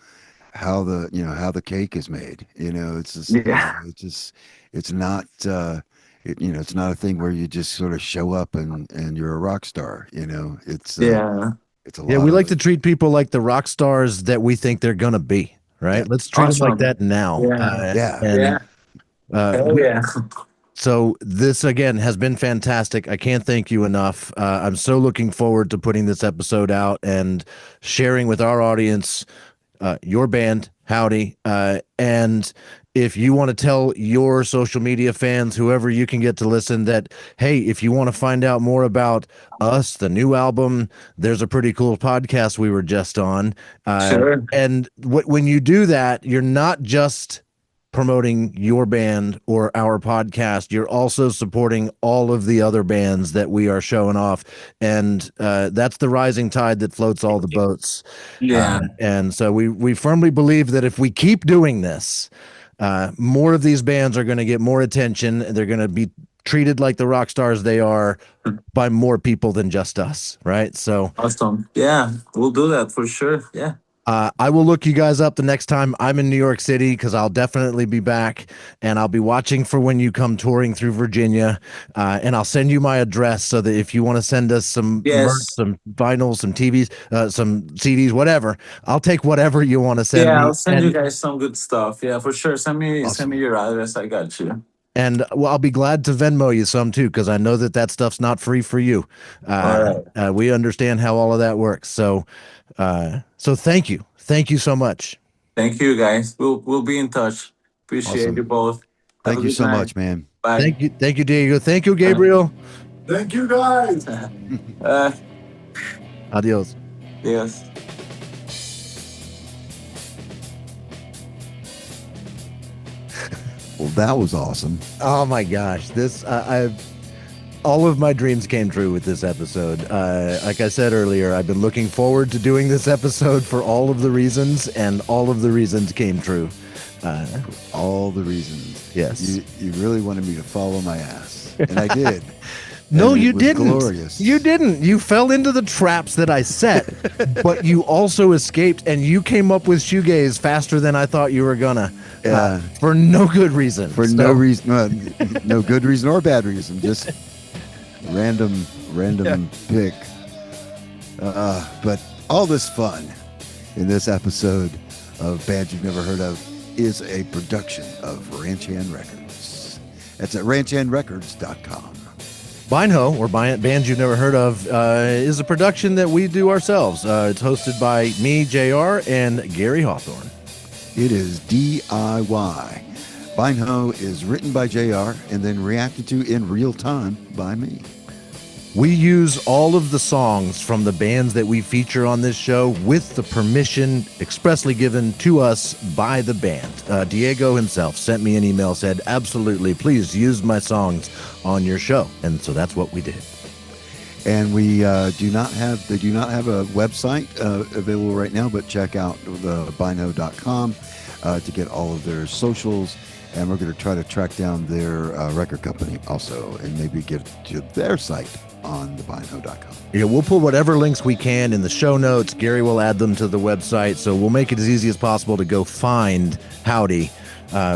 how how the cake is made. It's just, Yeah, it's not, it's not a thing where you just sort of show up and you're a rock star. yeah, It's a Yeah, lot we of like to treat people like the rock stars that we think they're gonna be. yeah, Right? Let's treat them like awesome. that now. Yeah, yeah. And yeah, hell yeah. so this again has been fantastic. I can't thank you enough. I'm so looking forward to putting this episode out and sharing with our audience your band, Howdy. And if you want to tell your social media fans, whoever you can get to listen, that, hey, if you want to find out more about us, the new album, there's a pretty cool podcast we were just on. Sure. And when you do that, you're not just promoting your band or our podcast, you're also supporting all of the other bands that we are showing off. And that's the rising tide that floats all the boats. Yeah, And so we firmly believe that if we keep doing this, more of these bands are going to get more attention. They're going to be treated like the rock stars they are by more people than just us, right? So awesome. Yeah, we'll do that for sure. Yeah. I will look you guys up the next time I'm in New York City because I'll definitely be back and I'll be watching for when you come touring through Virginia. And I'll send you my address so that if you want to send us some merch, Yes. some vinyls, some TVs, some CDs, whatever, I'll take whatever you want to send Yeah, me. I'll send you guys some good stuff. Yeah, for sure. Send me Awesome. your address. I got you. And well, I'll be glad to Venmo you some too, because I know that stuff's not free for you. All right. We understand how all of that works. So thank you so much. Thank you, guys. We'll be in touch. Appreciate you Awesome. both. Have a Thank you good so night. much, man. Bye. Thank you, Diego. Thank you, Gabriel. Thank you, guys. Adios. Yes. Well, that was awesome. Oh my gosh, this all of my dreams came true with this episode. Like I said earlier, I've been looking forward to doing this episode for all of the reasons, and all of the reasons came true. All the reasons. Yes. You really wanted me to follow my ass, and I did. No, And it you was didn't. glorious. You didn't. You fell into the traps that I set, but you also escaped, and you came up with shoegaze faster than I thought you were gonna. For no good reason. For no reason, no good reason or bad reason, just random pick. But all this fun in this episode of Bands You've Never Heard Of is a production of Ranch Hand Records. That's at ranchhandrecords.com. Bino, or Bands You've Never Heard Of, is a production that we do ourselves. It's hosted by me, JR, and Gary Hawthorne. It is DIY. Bino is written by JR and then reacted to in real time by me. We use all of the songs from the bands that we feature on this show with the permission expressly given to us by the band. Diego himself sent me an email, said, absolutely, please use my songs on your show. And so that's what we did. And we do not have a website available right now, but check out the bino.com to get all of their socials. And we're going to try to track down their record company also and maybe get to their site on the bino.com. Yeah, we'll put whatever links we can in the show notes. Gary will add them to the website. So we'll make it as easy as possible to go find Howdy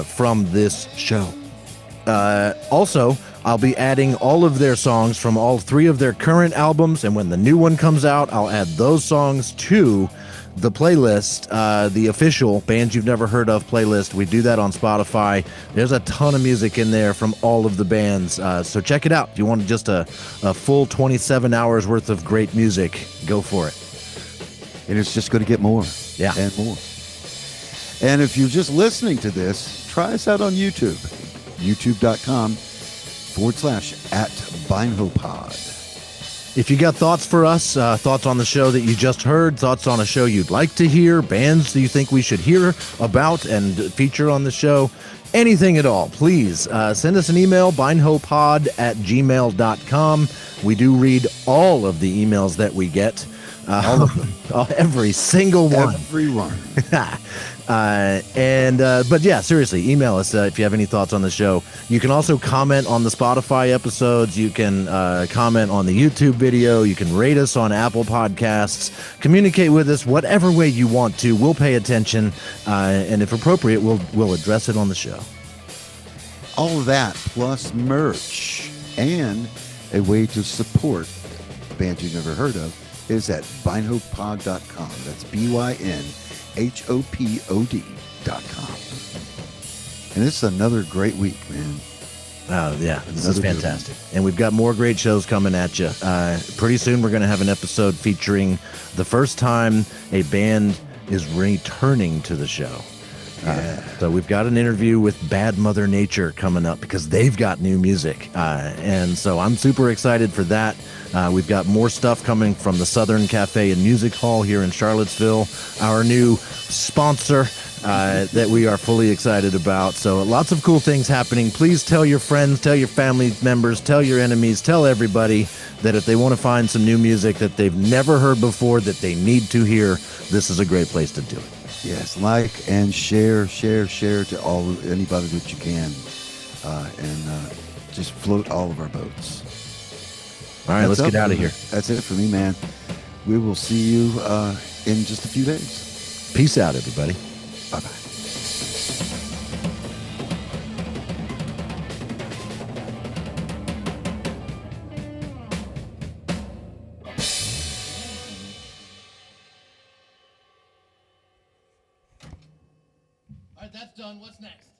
from this show. Also, I'll be adding all of their songs from all three of their current albums, and when the new one comes out, I'll add those songs to the playlist, the official Bands You've Never Heard Of playlist. We do that on Spotify. There's a ton of music in there from all of the bands, so check it out. If you want just a full 27 hours worth of great music, go for it. And it's just going to get more Yeah. and more. And if you're just listening to this, try us out on YouTube. YouTube.com/@BinhoPod. If you got thoughts for us, thoughts on the show that you just heard, thoughts on a show you'd like to hear, bands that you think we should hear about and feature on the show, anything at all, please send us an email, bindhopod@gmail.com. We do read all of the emails that we get. All of them. Every single one. Everyone. But yeah, seriously, email us if you have any thoughts on the show. You can also comment on the Spotify episodes. You can comment on the YouTube video. You can rate us on Apple Podcasts. Communicate with us whatever way you want to. We'll pay attention, and if appropriate, we'll address it on the show. All of that plus merch and a way to support bands you've never heard of is at bindhopod.com. That's BYNHOPOD.com. And it's another great week, man. Oh, yeah. This is fantastic. And we've got more great shows coming at you. Pretty soon we're going to have an episode featuring the first time a band is returning to the show. So we've got an interview with Bad Mother Nature coming up because they've got new music. And so I'm super excited for that. We've got more stuff coming from the Southern Cafe and Music Hall here in Charlottesville, our new sponsor that we are fully excited about. So lots of cool things happening. Please tell your friends, tell your family members, tell your enemies, tell everybody that if they want to find some new music that they've never heard before that they need to hear, this is a great place to do it. Yes, like and share to anybody that you can, and just float all of our boats. All right, let's get out of here. That's it for me, man. We will see you in just a few days. Peace out, everybody. Bye-bye. All right, that's done. What's next?